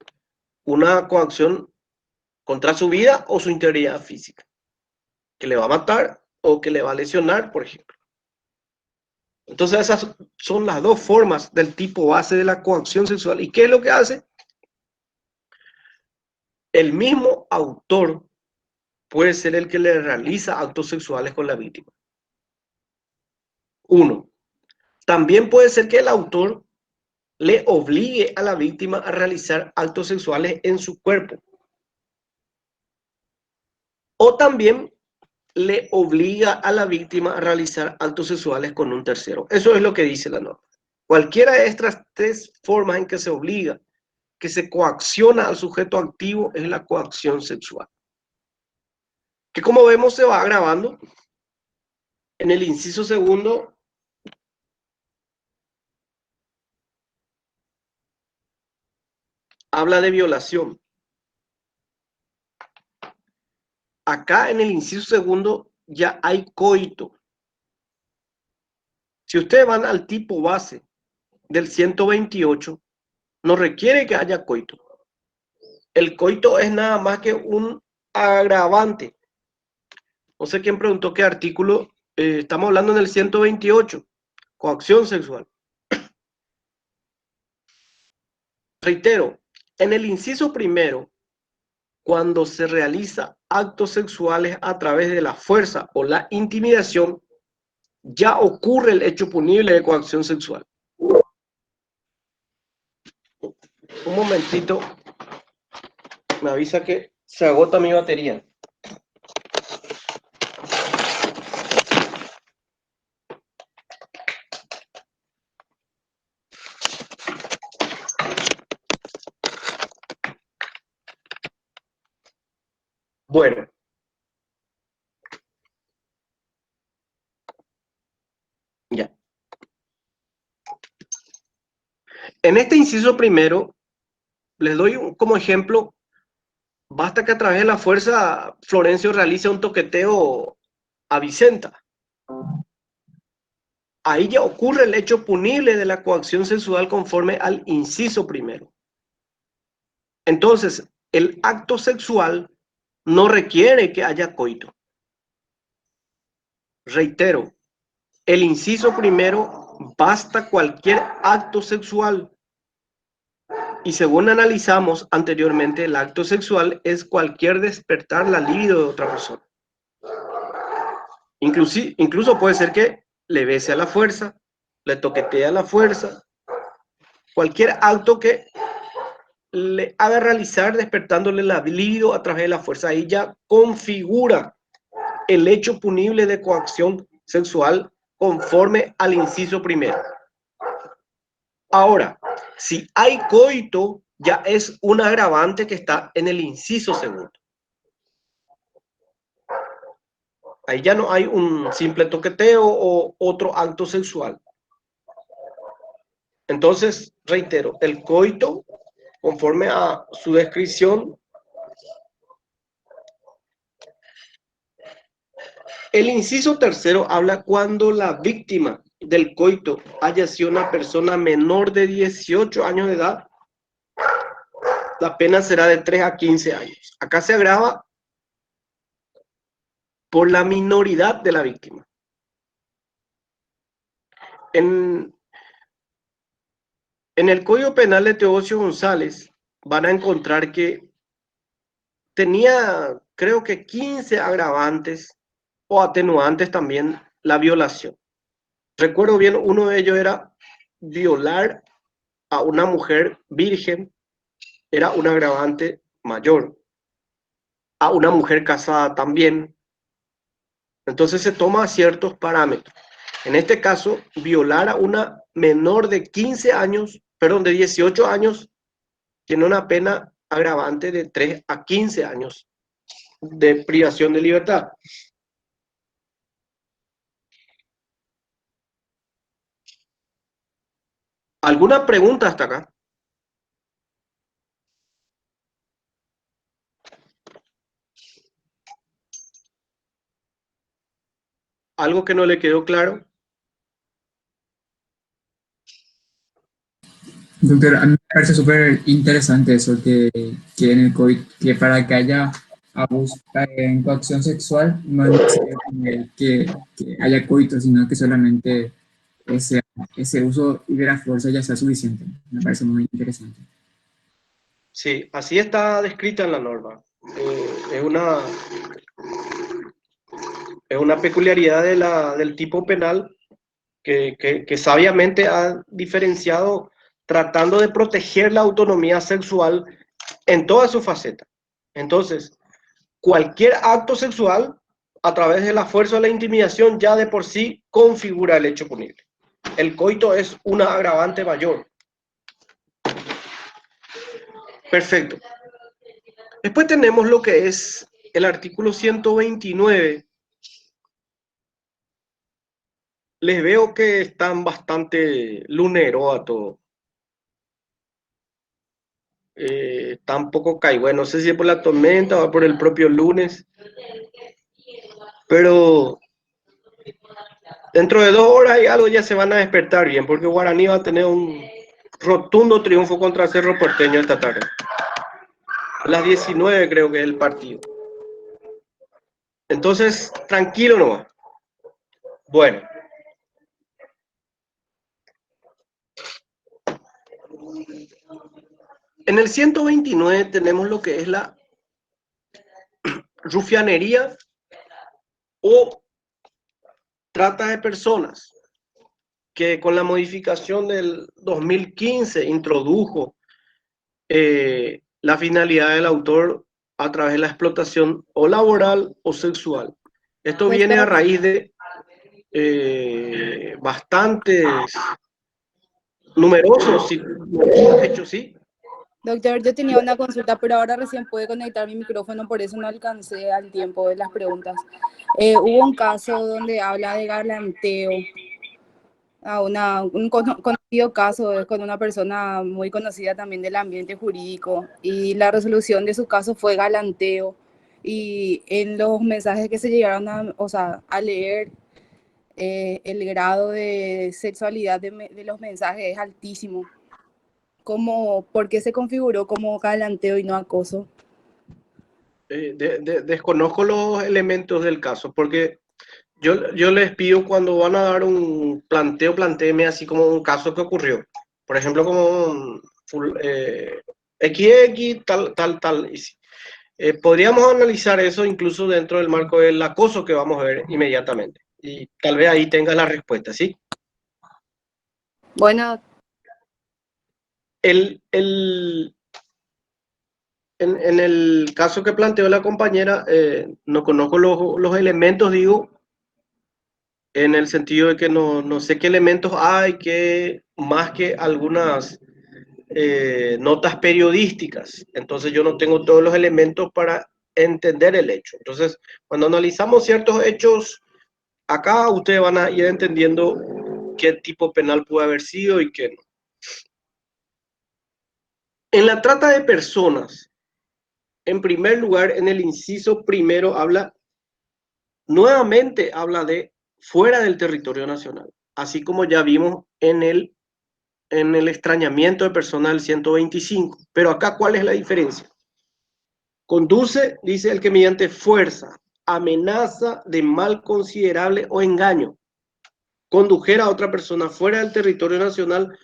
[SPEAKER 1] una coacción contra su vida o su integridad física, que le va a matar o que le va a lesionar, por ejemplo. Entonces esas son las dos formas del tipo base de la coacción sexual. ¿Y qué es lo que hace? El mismo autor puede ser el que le realiza actos sexuales con la víctima. Uno, también puede ser que el autor le obligue a la víctima a realizar actos sexuales en su cuerpo. O también le obliga a la víctima a realizar actos sexuales con un tercero. Eso es lo que dice la norma. Cualquiera de estas tres formas en que se obliga, que se coacciona al sujeto activo, es la coacción sexual. Que como vemos se va agravando. En el inciso segundo habla de violación. Acá en el inciso segundo ya hay coito. Si ustedes van al tipo base del 128, no requiere que haya coito. El coito es nada más que un agravante. No sé quién preguntó qué artículo. Estamos hablando en el 128, coacción sexual. Reitero, en el inciso primero, cuando se realiza actos sexuales a través de la fuerza o la intimidación, ya ocurre el hecho punible de coacción sexual. Un momentito, me avisa que se agota mi batería. Bueno, ya. En este inciso primero, les doy como ejemplo, basta que a través de la fuerza Florencio realice un toqueteo a Vicenta. Ahí ya ocurre el hecho punible de la coacción sexual conforme al inciso primero. Entonces, el acto sexual no requiere que haya coito. Reitero, el inciso primero basta cualquier acto sexual. Y según analizamos anteriormente, el acto sexual es cualquier despertar la libido de otra persona. Incluso puede ser que le bese a la fuerza, le toquetee a la fuerza, cualquier acto que le haga realizar despertándole la libido a través de la fuerza. Ahí ya configura el hecho punible de coacción sexual conforme al inciso primero. Ahora, si hay coito, ya es un agravante que está en el inciso segundo. Ahí ya no hay un simple toqueteo o otro acto sexual. Entonces, reitero, el coito, conforme a su descripción, el inciso tercero habla cuando la víctima del coito haya sido una persona menor de 18 años de edad, la pena será de 3 a 15 años. Acá se agrava por la minoridad de la víctima. En el Código Penal de Teodosio González van a encontrar que tenía, creo que 15 agravantes o atenuantes también la violación. Recuerdo bien, uno de ellos era violar a una mujer virgen, era un agravante mayor, a una mujer casada también. Entonces se toma ciertos parámetros. En este caso, violar a una menor de 15 años, perdón, de 18 años, tiene una pena agravante de 3 a 15 años de privación de libertad. ¿Alguna pregunta hasta acá? ¿Algo que no le quedó claro?
[SPEAKER 2] Doctor, a mí me parece súper interesante eso que en el COVID, que para que haya abuso en coacción sexual no es necesario que haya coito, sino que solamente ese, ese uso de la fuerza ya sea suficiente. Me parece muy interesante.
[SPEAKER 1] Sí, así está descrita en la norma. Es una, es una peculiaridad del tipo penal que sabiamente ha diferenciado tratando de proteger la autonomía sexual en toda su faceta. Entonces, cualquier acto sexual a través de la fuerza o la intimidación ya de por sí configura el hecho punible. El coito es una agravante mayor. Perfecto. Después tenemos lo que es el artículo 129. Les veo que están bastante lunero a todo. Está un poco caído. No sé si es por la tormenta o por el propio lunes. Pero dentro de 2 horas y algo ya se van a despertar bien, porque Guaraní va a tener un rotundo triunfo contra Cerro Porteño esta tarde. A las 19 creo que es el partido. Entonces, tranquilo nomás. Bueno, en el 129 tenemos lo que es la rufianería o trata de personas, que con la modificación del 2015 introdujo la finalidad del autor a través de la explotación o laboral o sexual. Esto viene a
[SPEAKER 3] Doctor,
[SPEAKER 1] raíz de bastantes numerosos hechos, ¿sí?
[SPEAKER 3] doctor, yo tenía una consulta, pero ahora recién pude conectar mi micrófono, por eso no alcancé al tiempo de las preguntas. Hubo un caso donde habla de galanteo, un conocido caso con una persona muy conocida también del ambiente jurídico, y la resolución de su caso fue galanteo. Y en los mensajes que se llegaron a leer, el grado de sexualidad de los mensajes es altísimo. ¿Por qué se configuró como galanteo y no acoso?
[SPEAKER 1] Desconozco los elementos del caso, porque yo les pido cuando van a dar un planteo, plantéeme así como un caso que ocurrió. Por ejemplo, como XX, tal, tal, tal. Podríamos analizar eso incluso dentro del marco del acoso que vamos a ver inmediatamente. Y tal vez ahí tenga la respuesta, ¿sí?
[SPEAKER 3] Bueno,
[SPEAKER 1] El, el, en el caso que planteó la compañera, no conozco los elementos, digo, en el sentido de que no sé qué elementos hay, que más que algunas notas periodísticas. Entonces yo no tengo todos los elementos para entender el hecho. Entonces, cuando analizamos ciertos hechos, acá ustedes van a ir entendiendo qué tipo penal puede haber sido y qué no. En la trata de personas, en primer lugar, en el inciso primero nuevamente habla de fuera del territorio nacional, así como ya vimos en el extrañamiento de personal 125. Pero acá, ¿cuál es la diferencia? Conduce, dice el que mediante fuerza, amenaza de mal considerable o engaño, condujera a otra persona fuera del territorio nacional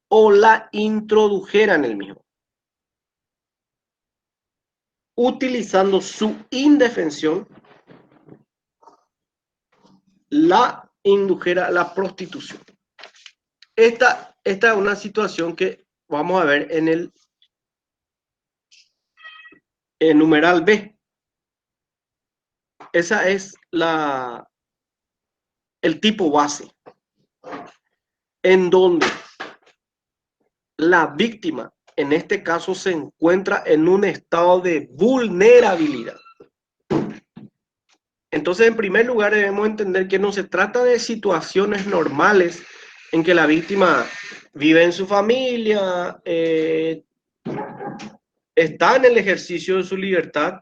[SPEAKER 1] o la introdujera en el mismo, utilizando su indefensión, la indujera a la prostitución. Esta es una situación que vamos a ver numeral B. Esa es el tipo base, en donde la víctima, en este caso, se encuentra en un estado de vulnerabilidad. Entonces, en primer lugar, debemos entender que no se trata de situaciones normales en que la víctima vive en su familia, está en el ejercicio de su libertad,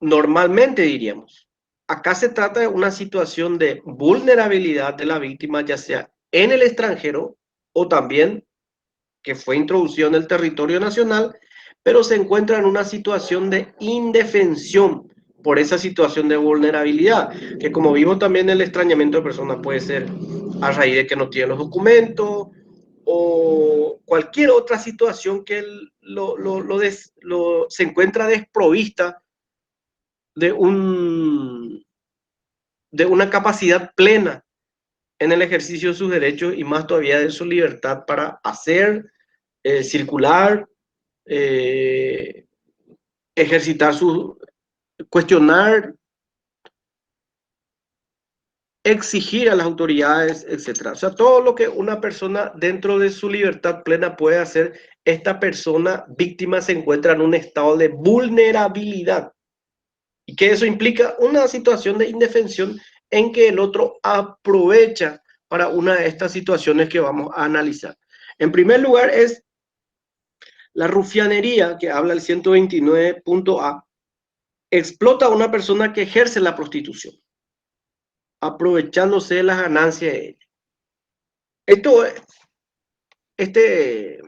[SPEAKER 1] normalmente diríamos. Acá se trata de una situación de vulnerabilidad de la víctima, ya sea en el extranjero o también que fue introducido en el territorio nacional, pero se encuentra en una situación de indefensión por esa situación de vulnerabilidad, que como vimos también el extrañamiento de personas puede ser a raíz de que no tiene los documentos o cualquier otra situación que se encuentra desprovista de, de una capacidad plena en el ejercicio de sus derechos y más todavía de su libertad para hacer, circular, ejercitar su, cuestionar, exigir a las autoridades, etcétera. O sea, todo lo que una persona dentro de su libertad plena puede hacer, esta persona víctima se encuentra en un estado de vulnerabilidad. Y que eso implica una situación de indefensión en que el otro aprovecha para una de estas situaciones que vamos a analizar. En primer lugar es la rufianería, que habla el 129.a, explota a una persona que ejerce la prostitución, aprovechándose de las ganancias de ella. Este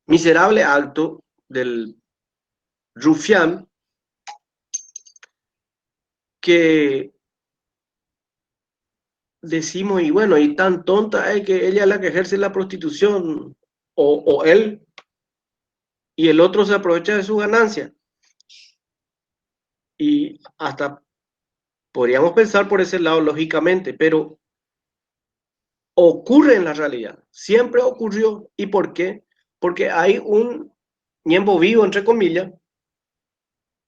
[SPEAKER 1] miserable acto del rufián, que decimos, y bueno, y tan tonta es que ella es la que ejerce la prostitución, o él, y el otro se aprovecha de su ganancia. Y hasta podríamos pensar por ese lado, lógicamente, pero ocurre en la realidad, siempre ocurrió. ¿Y por qué? Porque hay un miembro vivo, entre comillas,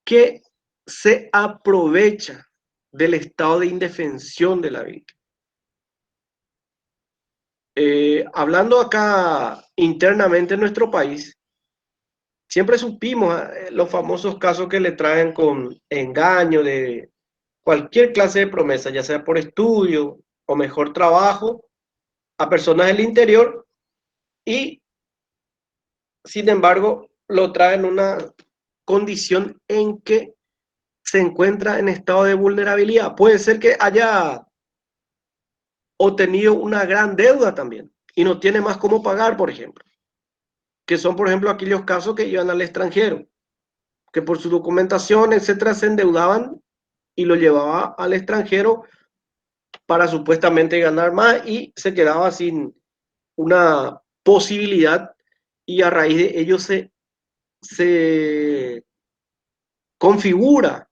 [SPEAKER 1] que se aprovecha del estado de indefensión de la víctima. Hablando acá internamente en nuestro país, siempre supimos los famosos casos que le traen con engaño de cualquier clase de promesa, ya sea por estudio o mejor trabajo, a personas del interior y, sin embargo, lo traen en una condición en que se encuentra en estado de vulnerabilidad. Puede ser que haya obtenido una gran deuda también y no tiene más cómo pagar, por ejemplo, que son, por ejemplo, aquellos casos que iban al extranjero, que por su documentación, etcétera, se endeudaban y lo llevaba al extranjero para supuestamente ganar más y se quedaba sin una posibilidad y a raíz de ello se configura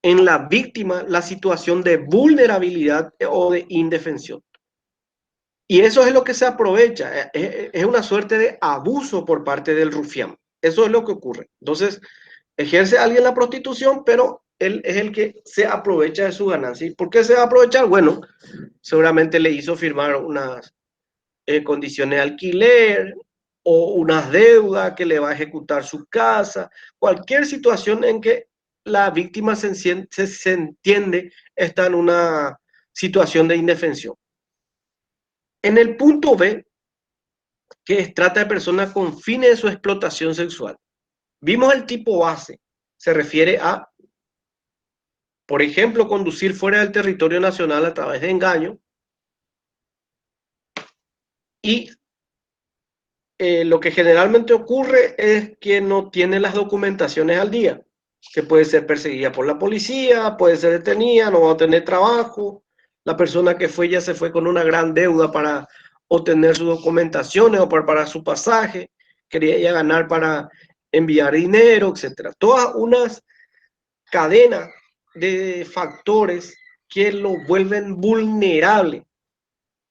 [SPEAKER 1] en la víctima la situación de vulnerabilidad o de indefensión. Y eso es lo que se aprovecha, es una suerte de abuso por parte del rufián. Eso es lo que ocurre. Entonces, ejerce alguien la prostitución, pero él es el que se aprovecha de su ganancia. ¿Y por qué se va a aprovechar? Bueno, seguramente le hizo firmar unas condiciones de alquiler o unas deudas que le va a ejecutar su casa, cualquier situación en que la víctima se entiende está en una situación de indefensión. En el punto B, que trata de personas con fines de su explotación sexual, vimos el tipo base, se refiere a, por ejemplo, conducir fuera del territorio nacional a través de engaño y lo que generalmente ocurre es que no tiene las documentaciones al día, que puede ser perseguida por la policía, puede ser detenida, no va a tener trabajo, la persona que fue ya se fue con una gran deuda para obtener sus documentaciones o para su pasaje, quería ya ganar para enviar dinero, etcétera. Todas unas cadenas de factores que lo vuelven vulnerable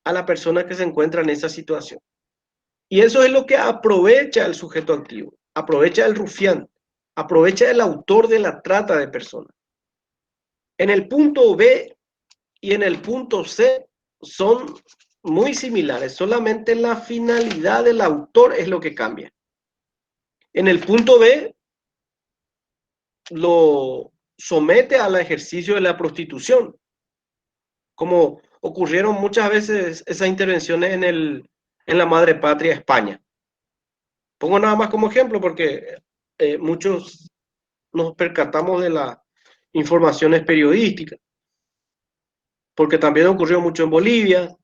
[SPEAKER 1] a la persona que se encuentra en esa situación. Y eso es lo que aprovecha el sujeto activo, aprovecha el rufián, aprovecha el autor de la trata de personas. En el punto B y en el punto C son muy similares, solamente la finalidad del autor es lo que cambia. En el punto B lo somete al ejercicio de la prostitución, como ocurrieron muchas veces esas intervenciones en la madre patria España. Pongo nada más como ejemplo porque muchos nos percatamos de las informaciones periodísticas, porque también ocurrió mucho en Bolivia,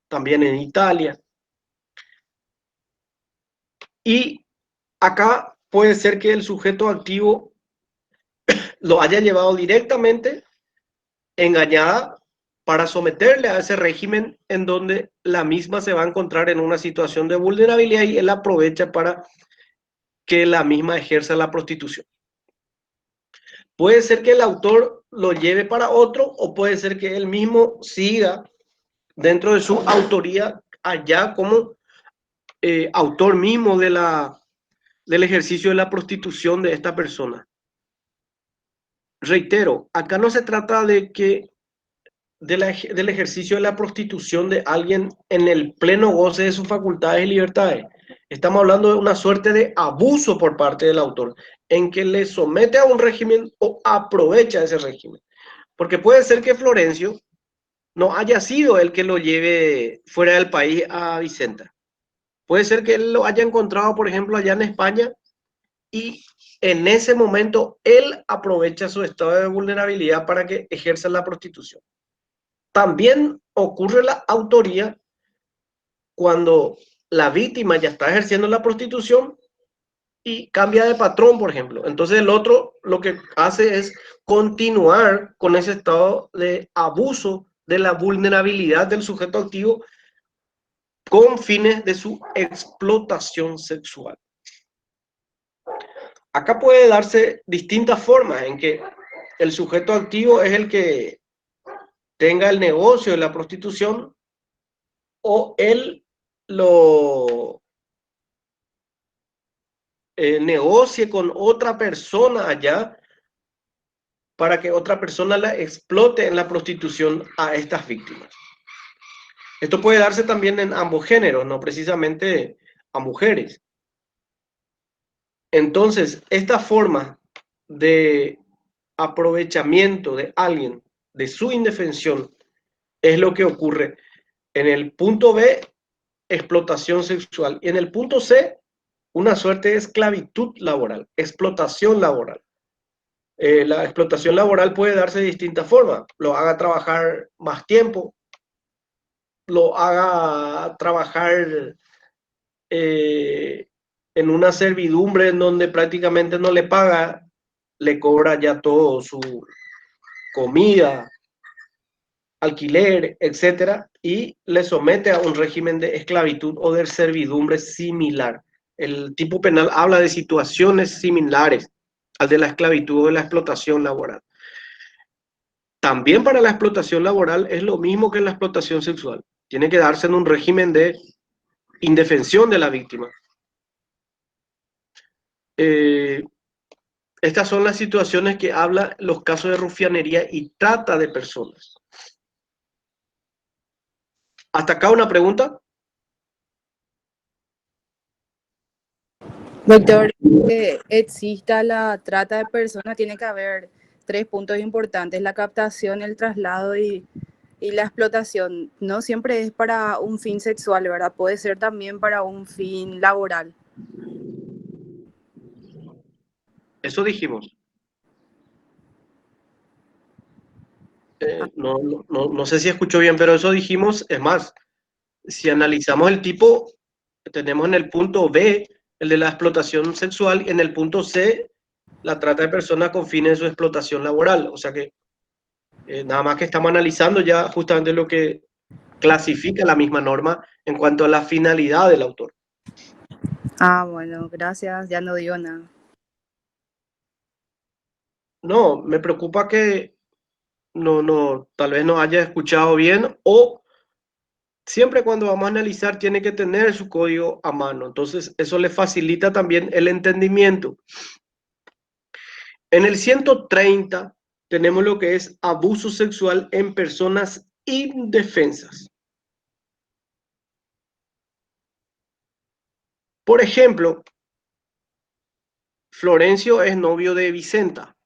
[SPEAKER 1] también en Italia. Y acá puede ser que el sujeto activo lo haya llevado directamente engañada para someterle a ese régimen en donde la misma se va a encontrar en una situación de vulnerabilidad y él aprovecha para que la misma ejerza la prostitución. Puede ser que el autor lo lleve para otro o puede ser que él mismo siga dentro de su autoría allá como autor mismo del ejercicio de la prostitución de esta persona. Reitero, acá no se trata de que del ejercicio de la prostitución de alguien en el pleno goce de sus facultades y libertades. Estamos hablando de una suerte de abuso por parte del autor, en que le somete a un régimen o aprovecha ese régimen. Porque puede ser que Florencio no haya sido el que lo lleve fuera del país a Vicenta. Puede ser que él lo haya encontrado, por ejemplo, allá en España y en ese momento él aprovecha su estado de vulnerabilidad para que ejerza la prostitución. También ocurre la autoría cuando la víctima ya está ejerciendo la prostitución y cambia de patrón, por ejemplo. Entonces el otro lo que hace es continuar con ese estado de abuso de la vulnerabilidad del sujeto activo con fines de su explotación sexual. Acá puede darse distintas formas en que el sujeto activo es el que tenga el negocio de la prostitución o él lo negocie con otra persona allá para que otra persona la explote en la prostitución a estas víctimas. Esto puede darse también en ambos géneros, no precisamente a mujeres. Entonces, esta forma de aprovechamiento de alguien, de su indefensión, es lo que ocurre en el punto B, explotación sexual, y en el punto C, una suerte de esclavitud laboral, explotación laboral. La explotación laboral puede darse de distintas formas. Lo haga trabajar más tiempo, lo haga trabajar en una servidumbre en donde prácticamente no le paga, le cobra ya todo su comida, alquiler, etcétera, y le somete a un régimen de esclavitud o de servidumbre similar. El tipo penal habla de situaciones similares al de la esclavitud o de la explotación laboral. También para la explotación laboral es lo mismo que en la explotación sexual. Tiene que darse en un régimen de indefensión de la víctima. Estas son las situaciones que habla los casos de rufianería y trata de personas. ¿Hasta acá una pregunta?
[SPEAKER 3] Doctor, que exista la trata de personas, tiene que haber tres puntos importantes: la captación, el traslado y la explotación. No siempre es para un fin sexual, ¿verdad? Puede ser también para un fin laboral.
[SPEAKER 1] Eso dijimos. No sé si escucho bien, pero eso dijimos. Es más, si analizamos el tipo, tenemos en el punto B el de la explotación sexual y en el punto C la trata de personas con fines de su explotación laboral. O sea que nada más que estamos analizando ya justamente lo que clasifica la misma norma en cuanto a la finalidad del autor.
[SPEAKER 3] Ah, bueno, gracias, ya no digo nada.
[SPEAKER 1] No, me preocupa que tal vez no haya escuchado bien o siempre cuando vamos a analizar tiene que tener su código a mano. Entonces, eso le facilita también el entendimiento. En el 130 tenemos lo que es abuso sexual en personas indefensas. Por ejemplo, Florencio es novio de Vicenta.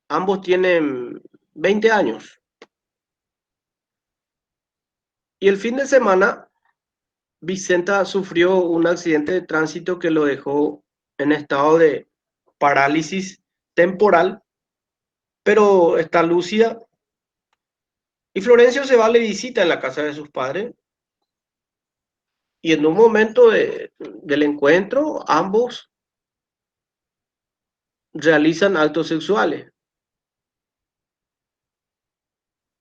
[SPEAKER 1] Ambos tienen 20 años. Y el fin de semana, Vicenta sufrió un accidente de tránsito que lo dejó en estado de parálisis temporal, pero está lúcida. Y Florencio se va a la visita en la casa de sus padres. Y en un momento del encuentro, ambos realizan actos sexuales.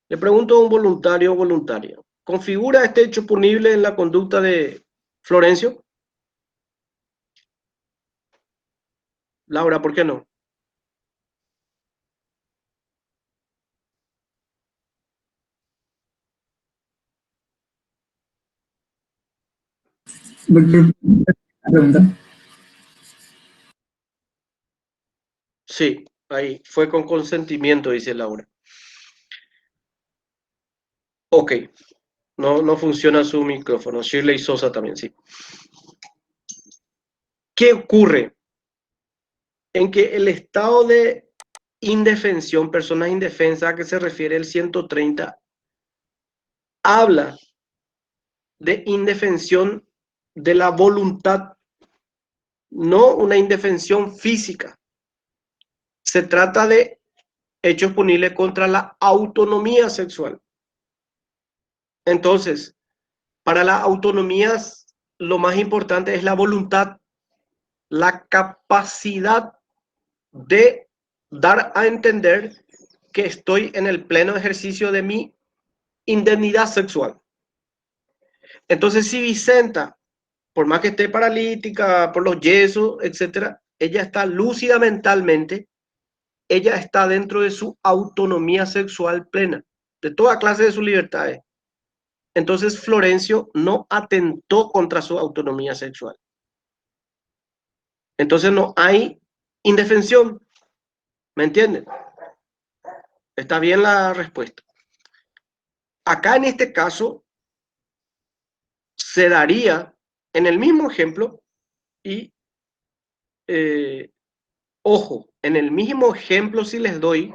[SPEAKER 1] Le pregunto a un voluntario o voluntaria, ¿configura este hecho punible en la conducta de Florencio? Laura, ¿por qué no?
[SPEAKER 2] Pregunta.
[SPEAKER 1] Sí, ahí fue con consentimiento, dice Laura. Ok, no funciona su micrófono. Shirley Sosa también, sí. ¿Qué ocurre? En que el estado de indefensión, personas indefensas a que se refiere el 130, habla de indefensión de la voluntad, no una indefensión física. Se trata de hechos punibles contra la autonomía sexual. Entonces, para la autonomía, lo más importante es la voluntad, la capacidad de dar a entender que estoy en el pleno ejercicio de mi indemnidad sexual. Entonces, si Vicenta, por más que esté paralítica, por los yesos, etcétera, ella está lúcida mentalmente, ella está dentro de su autonomía sexual plena, de toda clase de sus libertades. Entonces, Florencio no atentó contra su autonomía sexual. Entonces, no hay indefensión. ¿Me entienden? Está bien la respuesta. Acá en este caso, se daría en el mismo ejemplo y, ojo, en el mismo ejemplo si les doy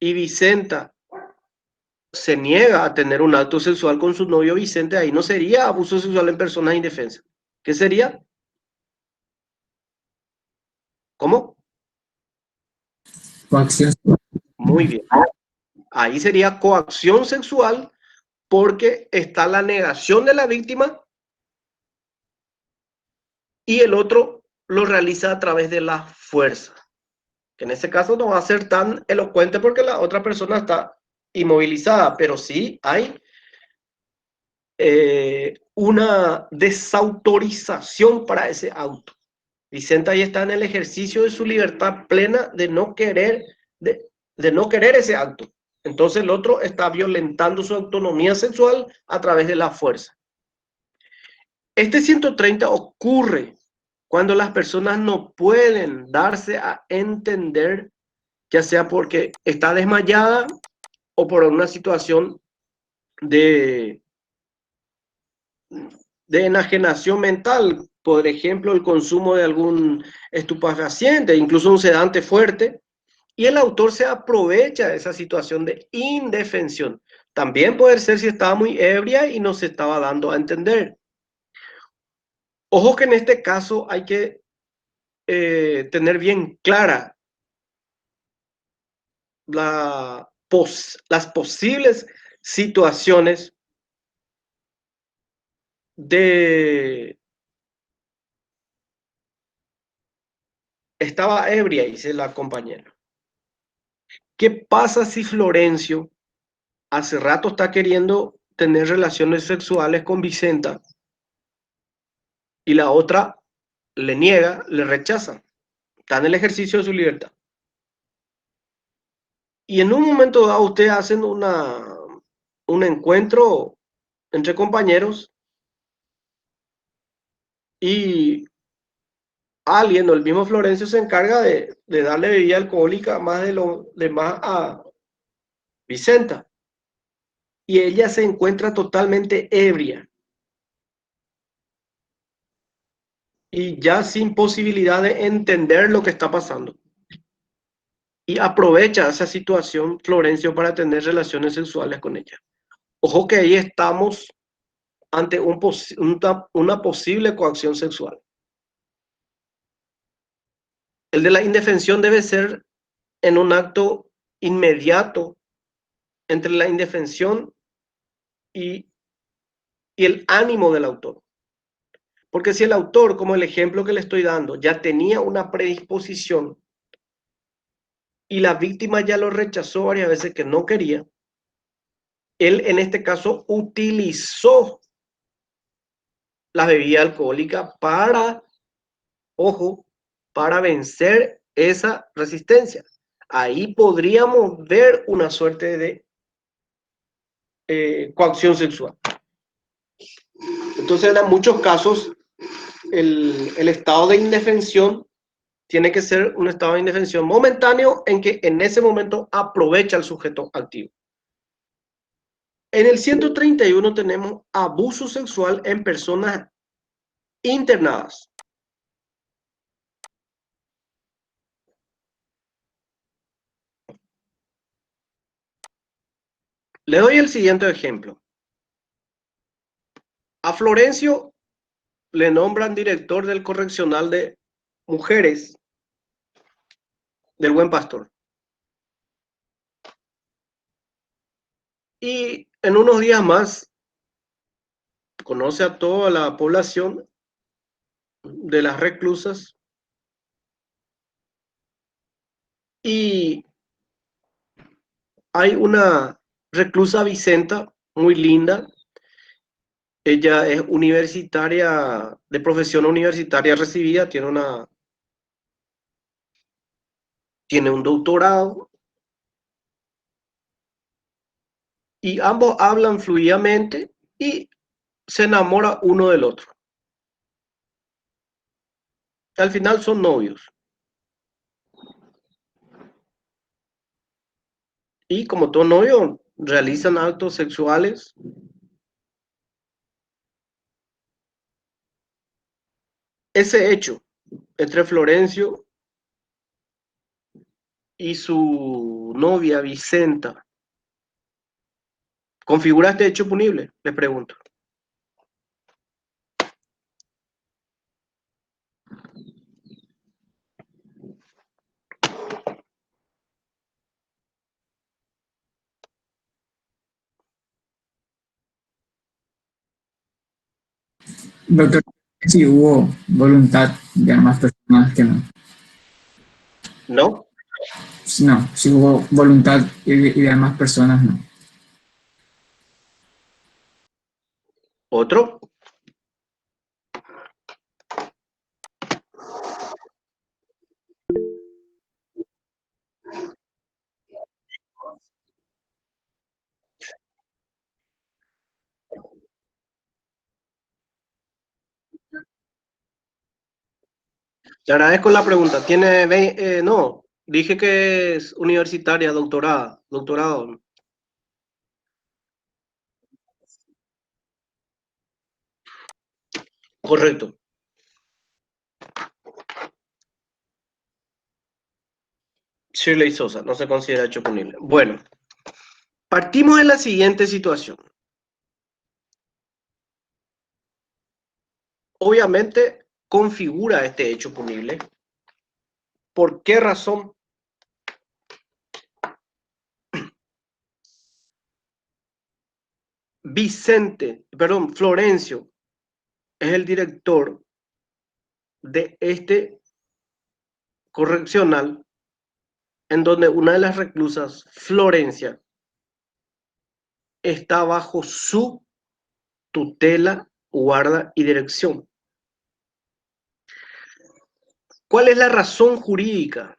[SPEAKER 1] y Vicenta se niega a tener un acto sexual con su novio Vicente, ahí no sería abuso sexual en personas indefensas. ¿Qué sería? ¿Cómo?
[SPEAKER 2] Coacción.
[SPEAKER 1] Muy bien. Ahí sería coacción sexual porque está la negación de la víctima y el otro lo realiza a través de la fuerza. Que en este caso no va a ser tan elocuente porque la otra persona está inmovilizada, pero sí hay una desautorización para ese auto. Vicente ahí está en el ejercicio de su libertad plena de no querer, de no querer ese acto. Entonces el otro está violentando su autonomía sexual a través de la fuerza. Este 130 ocurre cuando las personas no pueden darse a entender, ya sea porque está desmayada o por una situación de, de enajenación mental, por ejemplo, el consumo de algún estupefaciente, incluso un sedante fuerte, y el autor se aprovecha de esa situación de indefensión. También puede ser si estaba muy ebria y no se estaba dando a entender. Ojo que en este caso hay que tener bien clara las posibles situaciones de estaba ebria, dice la compañera. ¿Qué pasa si Florencio hace rato está queriendo tener relaciones sexuales con Vicenta y la otra le niega, le rechaza? Está en el ejercicio de su libertad. Y en un momento dado ustedes hacen un encuentro entre compañeros y alguien o el mismo Florencio se encarga de darle bebida alcohólica más de lo demás a Vicenta. Y ella se encuentra totalmente ebria y ya sin posibilidad de entender lo que está pasando. Y aprovecha esa situación Florencio para tener relaciones sexuales con ella. Ojo que ahí estamos ante una posible coacción sexual. El de la indefensión debe ser en un acto inmediato entre la indefensión y el ánimo del autor. Porque si el autor, como el ejemplo que le estoy dando, ya tenía una predisposición y la víctima ya lo rechazó varias veces que no quería, él en este caso utilizó la bebida alcohólica para, ojo, para vencer esa resistencia. Ahí podríamos ver una suerte de coacción sexual. Entonces, en muchos casos, el estado de indefensión tiene que ser un estado de indefensión momentáneo en que en ese momento aprovecha el sujeto activo. En el 131 tenemos abuso sexual en personas internadas. Le doy el siguiente ejemplo. A Florencio le nombran director del correccional de mujeres del Buen Pastor. Y en unos días más conoce a toda la población de las reclusas y hay una reclusa Vicenta muy linda. Ella es universitaria, de profesión universitaria recibida, tiene un doctorado y ambos hablan fluidamente y se enamora uno del otro. Al final son novios. Y como todo novio, realizan actos sexuales. Ese hecho entre Florencio y su novia Vicenta, ¿configura este hecho punible? Le pregunto.
[SPEAKER 2] Doctor, si hubo voluntad de ambas personas que no.
[SPEAKER 1] ¿No?
[SPEAKER 2] No, si hubo voluntad y de ambas personas no.
[SPEAKER 1] ¿Otro? Le agradezco la pregunta. No, dije que es universitaria, doctorado. Correcto. Shirley Sosa, no se considera hecho punible. Bueno, partimos de la siguiente situación. Obviamente configura este hecho punible. ¿Por qué razón? Florencio es el director de este correccional en donde una de las reclusas, Florencia, está bajo su tutela, guarda y dirección. ¿Cuál es la razón jurídica?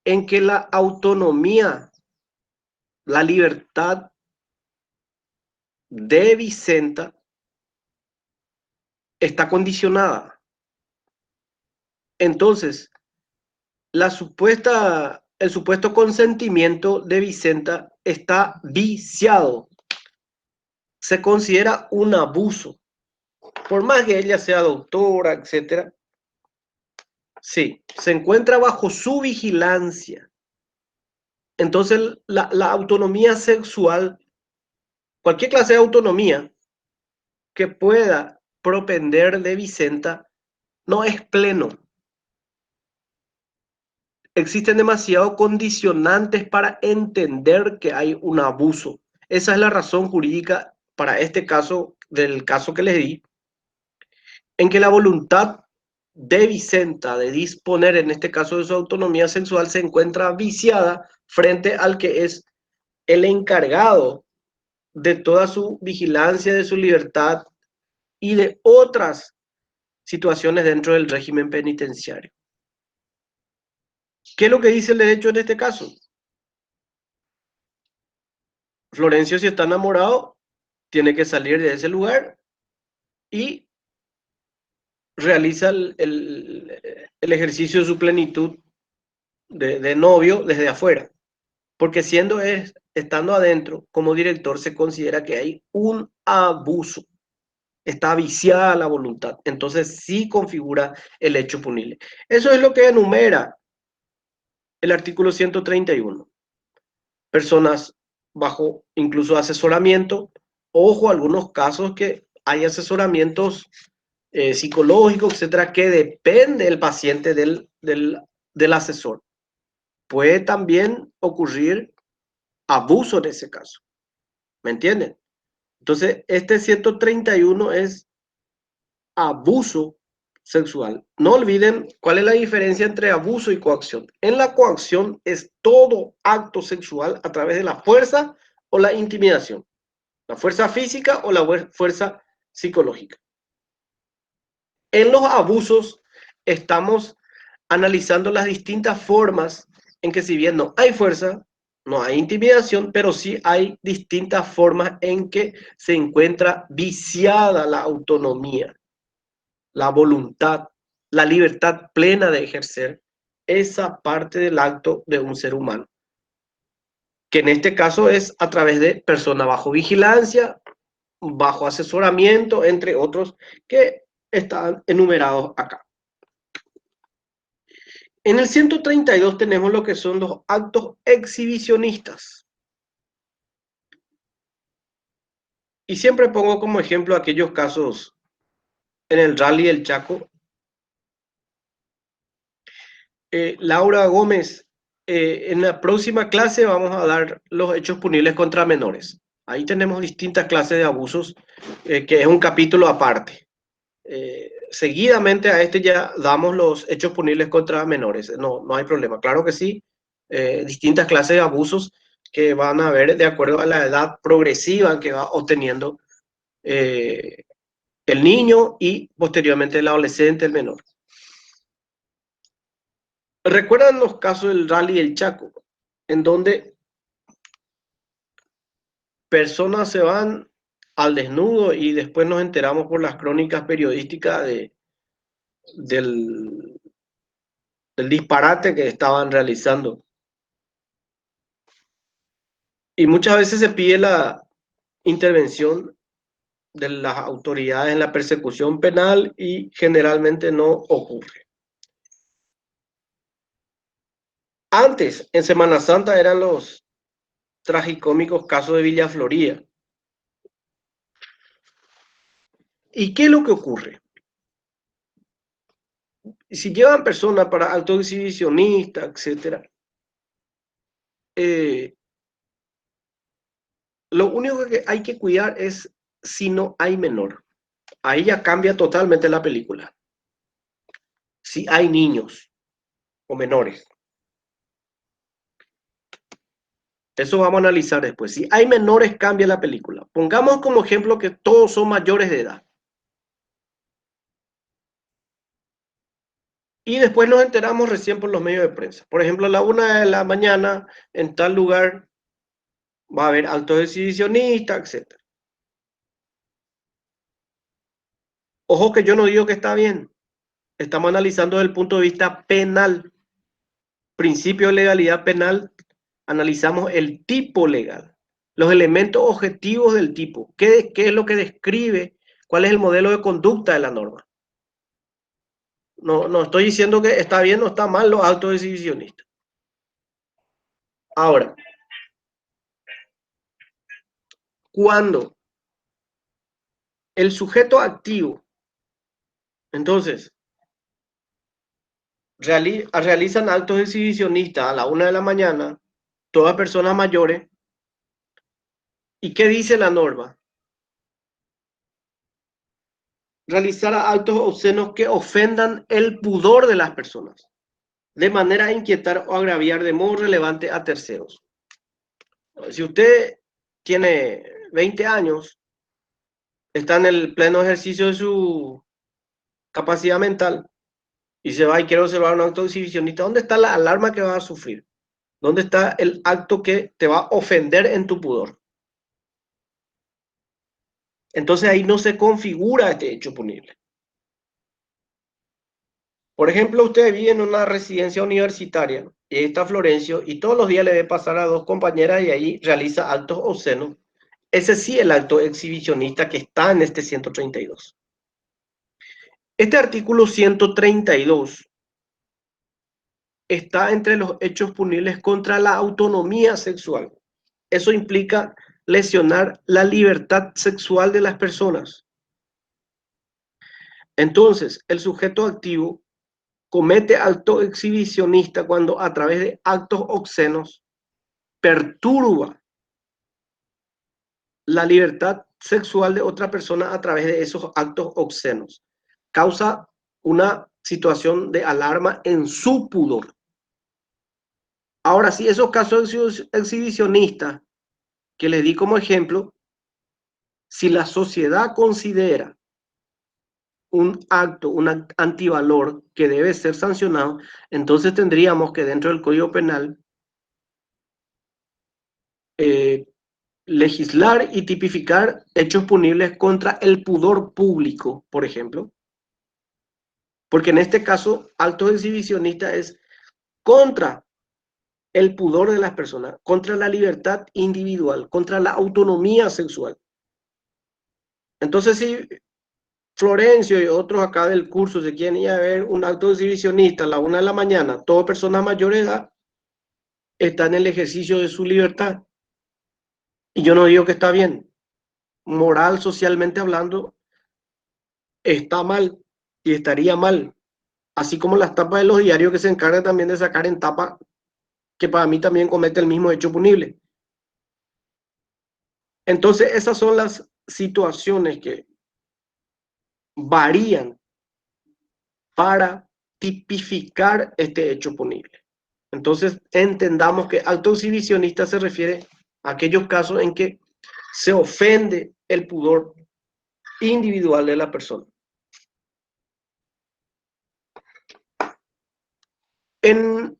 [SPEAKER 1] en que la autonomía, la libertad de Vicenta está condicionada. Entonces, el supuesto consentimiento de Vicenta está viciado. Se considera un abuso. Por más que ella sea doctora, etcétera, sí, se encuentra bajo su vigilancia. Entonces, la autonomía sexual, cualquier clase de autonomía que pueda propender de Vicenta, no es pleno. Existen demasiados condicionantes para entender que hay un abuso. Esa es la razón jurídica para este caso, del caso que les di, en que la voluntad de Vicenta de disponer, en este caso, de su autonomía sexual, se encuentra viciada frente al que es el encargado de toda su vigilancia, de su libertad y de otras situaciones dentro del régimen penitenciario. ¿Qué es lo que dice el derecho en este caso? Florencio, si está enamorado, tiene que salir de ese lugar y realiza el ejercicio de su plenitud de novio desde afuera. Porque estando adentro, como director, se considera que hay un abuso. Está viciada la voluntad. Entonces sí configura el hecho punible. Eso es lo que enumera el artículo 131. Personas bajo incluso asesoramiento. Ojo, algunos casos que hay asesoramientos psicológicos, etcétera, que depende el paciente del asesor. Puede también ocurrir abuso en ese caso. ¿Me entienden? Entonces, este 131 es abuso sexual. No olviden cuál es la diferencia entre abuso y coacción. En la coacción es todo acto sexual a través de la fuerza o la intimidación. La fuerza física o la fuerza psicológica. En los abusos estamos analizando las distintas formas en que, si bien no hay fuerza, no hay intimidación, pero sí hay distintas formas en que se encuentra viciada la autonomía, la voluntad, la libertad plena de ejercer esa parte del acto de un ser humano, que en este caso es a través de personas bajo vigilancia, bajo asesoramiento, entre otros que están enumerados acá. En el 132 tenemos lo que son los actos exhibicionistas. Y siempre pongo como ejemplo aquellos casos en el Rally del Chaco. Laura Gómez, en la próxima clase vamos a dar los hechos punibles contra menores. Ahí tenemos distintas clases de abusos, que es un capítulo aparte. Seguidamente a este ya damos los hechos punibles contra menores. No hay problema. Claro que sí, distintas clases de abusos que van a haber de acuerdo a la edad progresiva que va obteniendo el niño y posteriormente el adolescente, el menor. ¿Recuerdan los casos del Rally del Chaco? En donde personas se van al desnudo y después nos enteramos por las crónicas periodísticas del disparate que estaban realizando. Y muchas veces se pide la intervención de las autoridades en la persecución penal y generalmente no ocurre. Antes, en Semana Santa, eran los tragicómicos casos de Villa Florida. ¿Y qué es lo que ocurre? Si llevan personas para actos exhibicionistas, etcétera, lo único que hay que cuidar es si no hay menor. Ahí ya cambia totalmente la película. Si hay niños o menores. Eso vamos a analizar después. Si hay menores, cambia la película. Pongamos como ejemplo que todos son mayores de edad. y después nos enteramos recién por los medios de prensa. Por ejemplo, a la 1 de la mañana, en tal lugar, va a haber actos exhibicionistas, etc. Ojo que yo no digo que está bien. Estamos analizando desde el punto de vista penal. Principio de legalidad penal, analizamos el tipo legal, los elementos objetivos del tipo, qué es lo que describe, cuál es el modelo de conducta de la norma. No estoy diciendo que está bien o está mal los actos exhibicionistas. Ahora, cuando el sujeto activo, entonces, realizan actos exhibicionistas a la 1 de la mañana, todas personas mayores, ¿y qué dice la norma? Realizar actos obscenos que ofendan el pudor de las personas, de manera a inquietar o agraviar de modo relevante a terceros. Si usted tiene 20 años, está en el pleno ejercicio de su capacidad mental y se va y quiere observar un acto exhibicionista, ¿dónde está la alarma que va a sufrir? ¿Dónde está el acto que te va a ofender en tu pudor? Entonces ahí no se configura este hecho punible. Por ejemplo, usted vive en una residencia universitaria y ahí está Florencio y todos los días le ve pasar a dos compañeras y ahí realiza actos obscenos. Ese sí es el acto exhibicionista que está en este 132. Este artículo 132 está entre los hechos punibles contra la autonomía sexual. Eso implica lesionar la libertad sexual de las personas. Entonces, el sujeto activo comete acto exhibicionista cuando a través de actos obscenos perturba la libertad sexual de otra persona a través de esos actos obscenos. Causa una situación de alarma en su pudor. Ahora, si esos casos exhibicionistas que le di como ejemplo, si la sociedad considera un acto, un antivalor que debe ser sancionado, entonces tendríamos que dentro del Código Penal legislar y tipificar hechos punibles contra el pudor público, por ejemplo, porque en este caso, actos exhibicionistas es contra el pudor de las personas, contra la libertad individual, contra la autonomía sexual. Entonces, si Florencio y otros acá del curso se quieren ir a ver un acto exhibicionista a la 1 de la mañana, todas personas mayores de edad están en el ejercicio de su libertad. Y yo no digo que está bien. Moral, socialmente hablando, está mal y estaría mal. Así como las tapas de los diarios que se encargan también de sacar en tapa, que para mí también comete el mismo hecho punible. Entonces, esas son las situaciones que varían para tipificar este hecho punible. Entonces, entendamos que acto exhibicionista se refiere a aquellos casos en que se ofende el pudor individual de la persona. En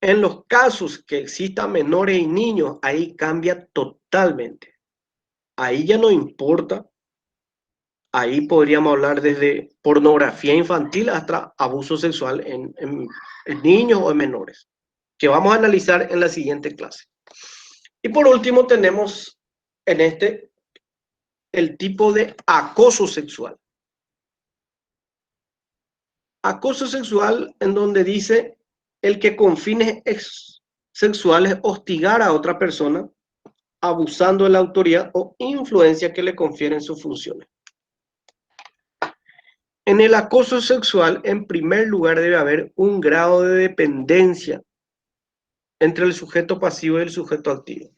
[SPEAKER 1] los casos que existan menores y niños, ahí cambia totalmente. Ahí ya no importa. Ahí podríamos hablar desde pornografía infantil hasta abuso sexual en niños o en menores, que vamos a analizar en la siguiente clase. Y por último tenemos en el tipo de acoso sexual. Acoso sexual en donde dice el que con fines sexuales hostigar a otra persona abusando de la autoridad o influencia que le confieren sus funciones. En el acoso sexual, en primer lugar, debe haber un grado de dependencia entre el sujeto pasivo y el sujeto activo.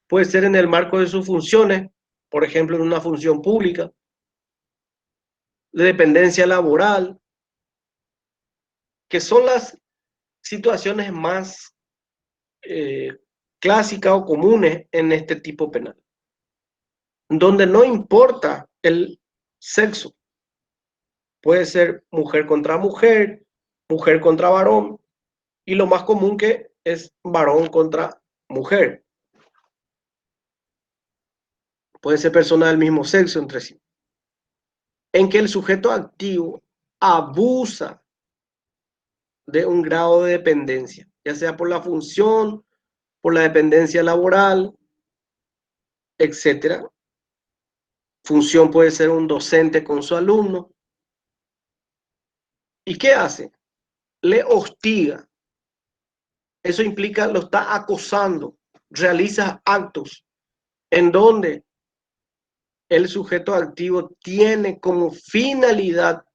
[SPEAKER 1] Puede ser en el marco de sus funciones, por ejemplo, en una función pública, de dependencia laboral, que son las situaciones más clásicas o comunes en este tipo penal, donde no importa el sexo. Puede ser mujer contra mujer, mujer contra varón, y lo más común que es varón contra mujer. Pueden ser personas del mismo sexo entre sí. En que el sujeto activo abusa de un grado de dependencia, ya sea por la función, por la dependencia laboral, etcétera. Función puede ser un docente con su alumno. ¿Y qué hace? Le hostiga. Eso implica, lo está acosando, realiza actos en donde el sujeto activo tiene como finalidad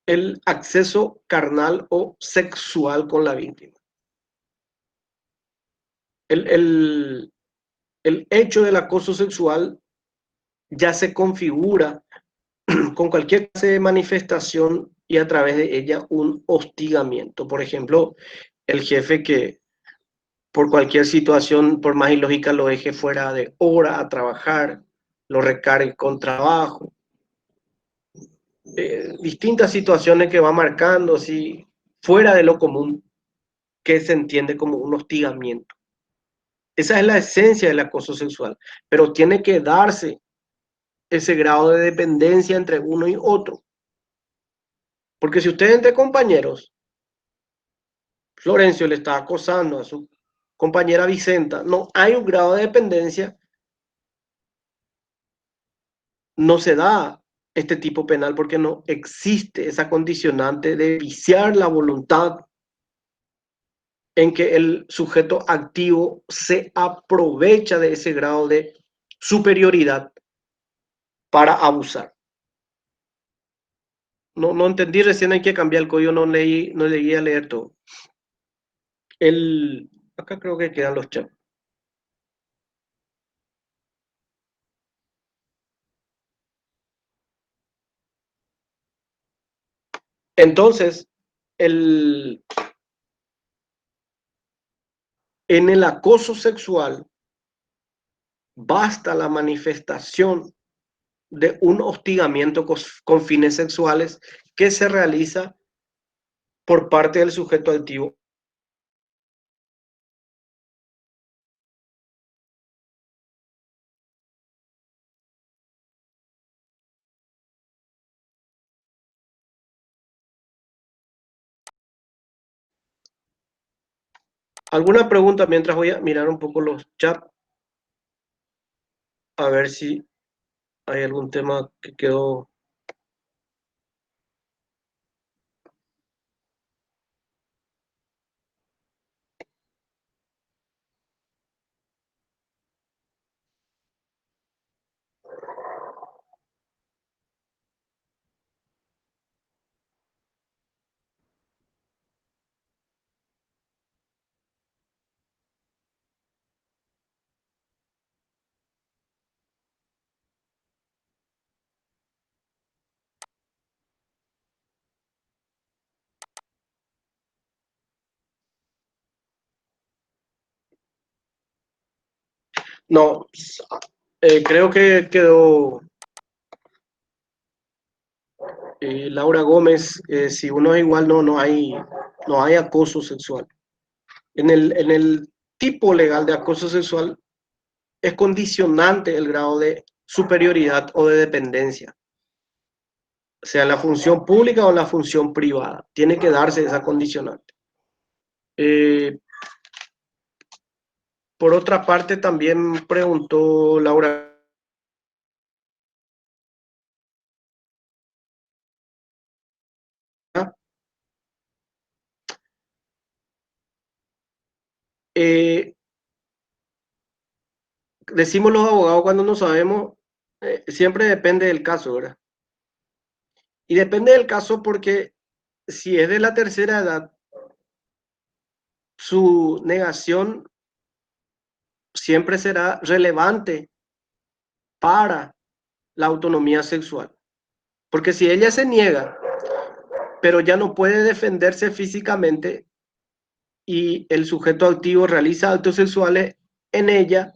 [SPEAKER 1] el acceso carnal o sexual con la víctima. El hecho del acoso sexual ya se configura con cualquier clase de manifestación y a través de ella un hostigamiento. Por ejemplo, el jefe que por cualquier situación, por más ilógica, lo deje fuera de hora a trabajar, lo recargue con trabajo. Distintas situaciones que va marcando así fuera de lo común, que se entiende como un hostigamiento. Esa es la esencia del acoso sexual, pero tiene que darse ese grado de dependencia entre uno y otro. Porque si usted entre compañeros, Florencio le está acosando a su compañera Vicenta, no hay un grado de dependencia, no se da este tipo penal porque no existe esa condicionante de viciar la voluntad en que el sujeto activo se aprovecha de ese grado de superioridad para abusar. No entendí, recién hay que cambiar el código, no leí a leer todo. Acá creo que quedan los chats. Entonces, en el acoso sexual basta la manifestación de un hostigamiento con fines sexuales que se realiza por parte del sujeto activo. ¿Alguna pregunta mientras voy a mirar un poco los chats? A ver si hay algún tema que quedó. No, creo que quedó Laura Gómez. Si uno es igual, no hay acoso sexual. En el tipo legal de acoso sexual es condicionante el grado de superioridad o de dependencia, sea en la función pública o en la función privada. Tiene que darse esa condicionante. Por otra parte, también preguntó Laura. Eh, Decimos los abogados cuando no sabemos, siempre depende del caso, ¿verdad? Y depende del caso porque si es de la tercera edad, su negación siempre será relevante para la autonomía sexual. Porque si ella se niega, pero ya no puede defenderse físicamente y el sujeto activo realiza actos sexuales en ella,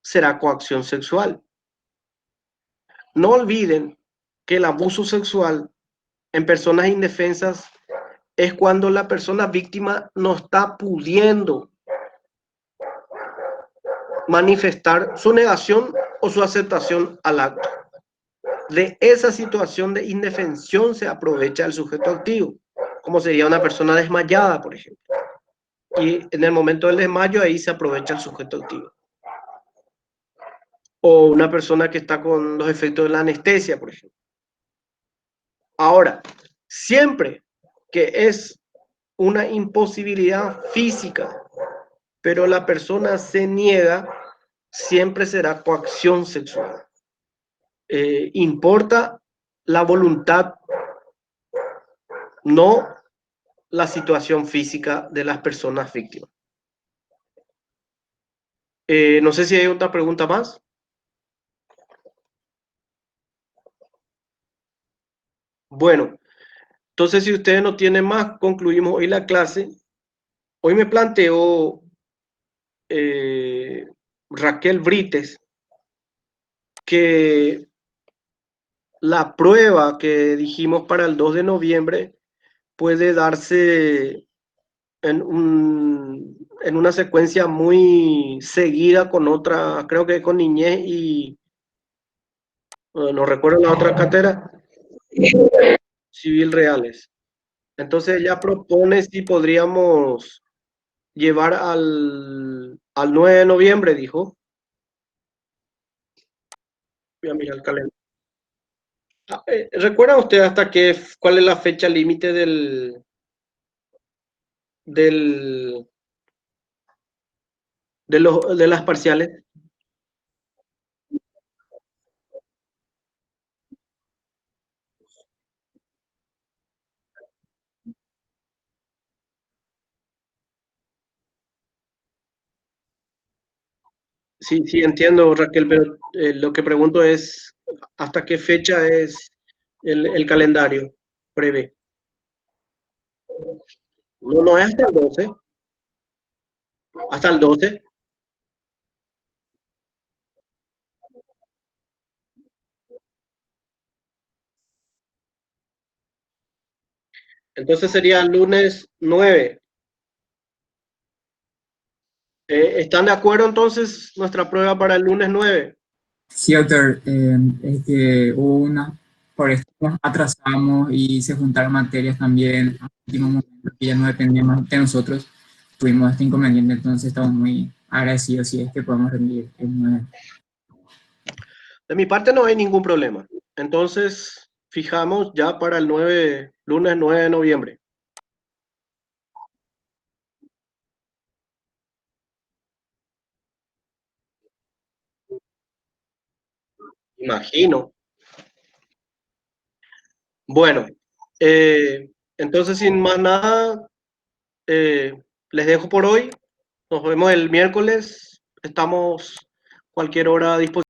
[SPEAKER 1] será coacción sexual. No olviden que el abuso sexual en personas indefensas es cuando la persona víctima no está pudiendo manifestar su negación o su aceptación al acto. De esa situación de indefensión se aprovecha el sujeto activo, como sería una persona desmayada, por ejemplo. Y en el momento del desmayo, ahí se aprovecha el sujeto activo. O una persona que está con los efectos de la anestesia, por ejemplo. Ahora, siempre que es una imposibilidad física, pero la persona se niega, siempre será coacción sexual. Importa la voluntad, no la situación física de las personas víctimas. No sé si hay otra pregunta más. Bueno, entonces si ustedes no tienen más, concluimos hoy la clase. Hoy me planteó Raquel Brites que la prueba que dijimos para el 2 de noviembre puede darse en una secuencia muy seguida con otra, creo que con niñez y no recuerdo la otra cátedra, civil reales. Entonces ella propone si podríamos llevar al 9 de noviembre, dijo. Voy a mirar el calendario. ¿Recuerda usted hasta cuál es la fecha límite del, de las parciales? Sí, sí, entiendo, Raquel, pero lo que pregunto es, ¿hasta qué fecha es el calendario breve? No, no es hasta el 12, hasta el 12. Entonces sería el lunes 9. ¿Están de acuerdo entonces nuestra prueba para el lunes 9?
[SPEAKER 2] Sí, doctor, es que hubo una, por esto nos atrasamos y se juntaron materias también a último momento que ya no dependían más de nosotros. Tuvimos este inconveniente, entonces estamos muy agradecidos si es que podemos rendir el 9.
[SPEAKER 1] De mi parte no hay ningún problema. Entonces, fijamos ya para el lunes 9 de noviembre. Imagino. Bueno, entonces sin más nada, les dejo por hoy. Nos vemos el miércoles. Estamos cualquier hora a disposición.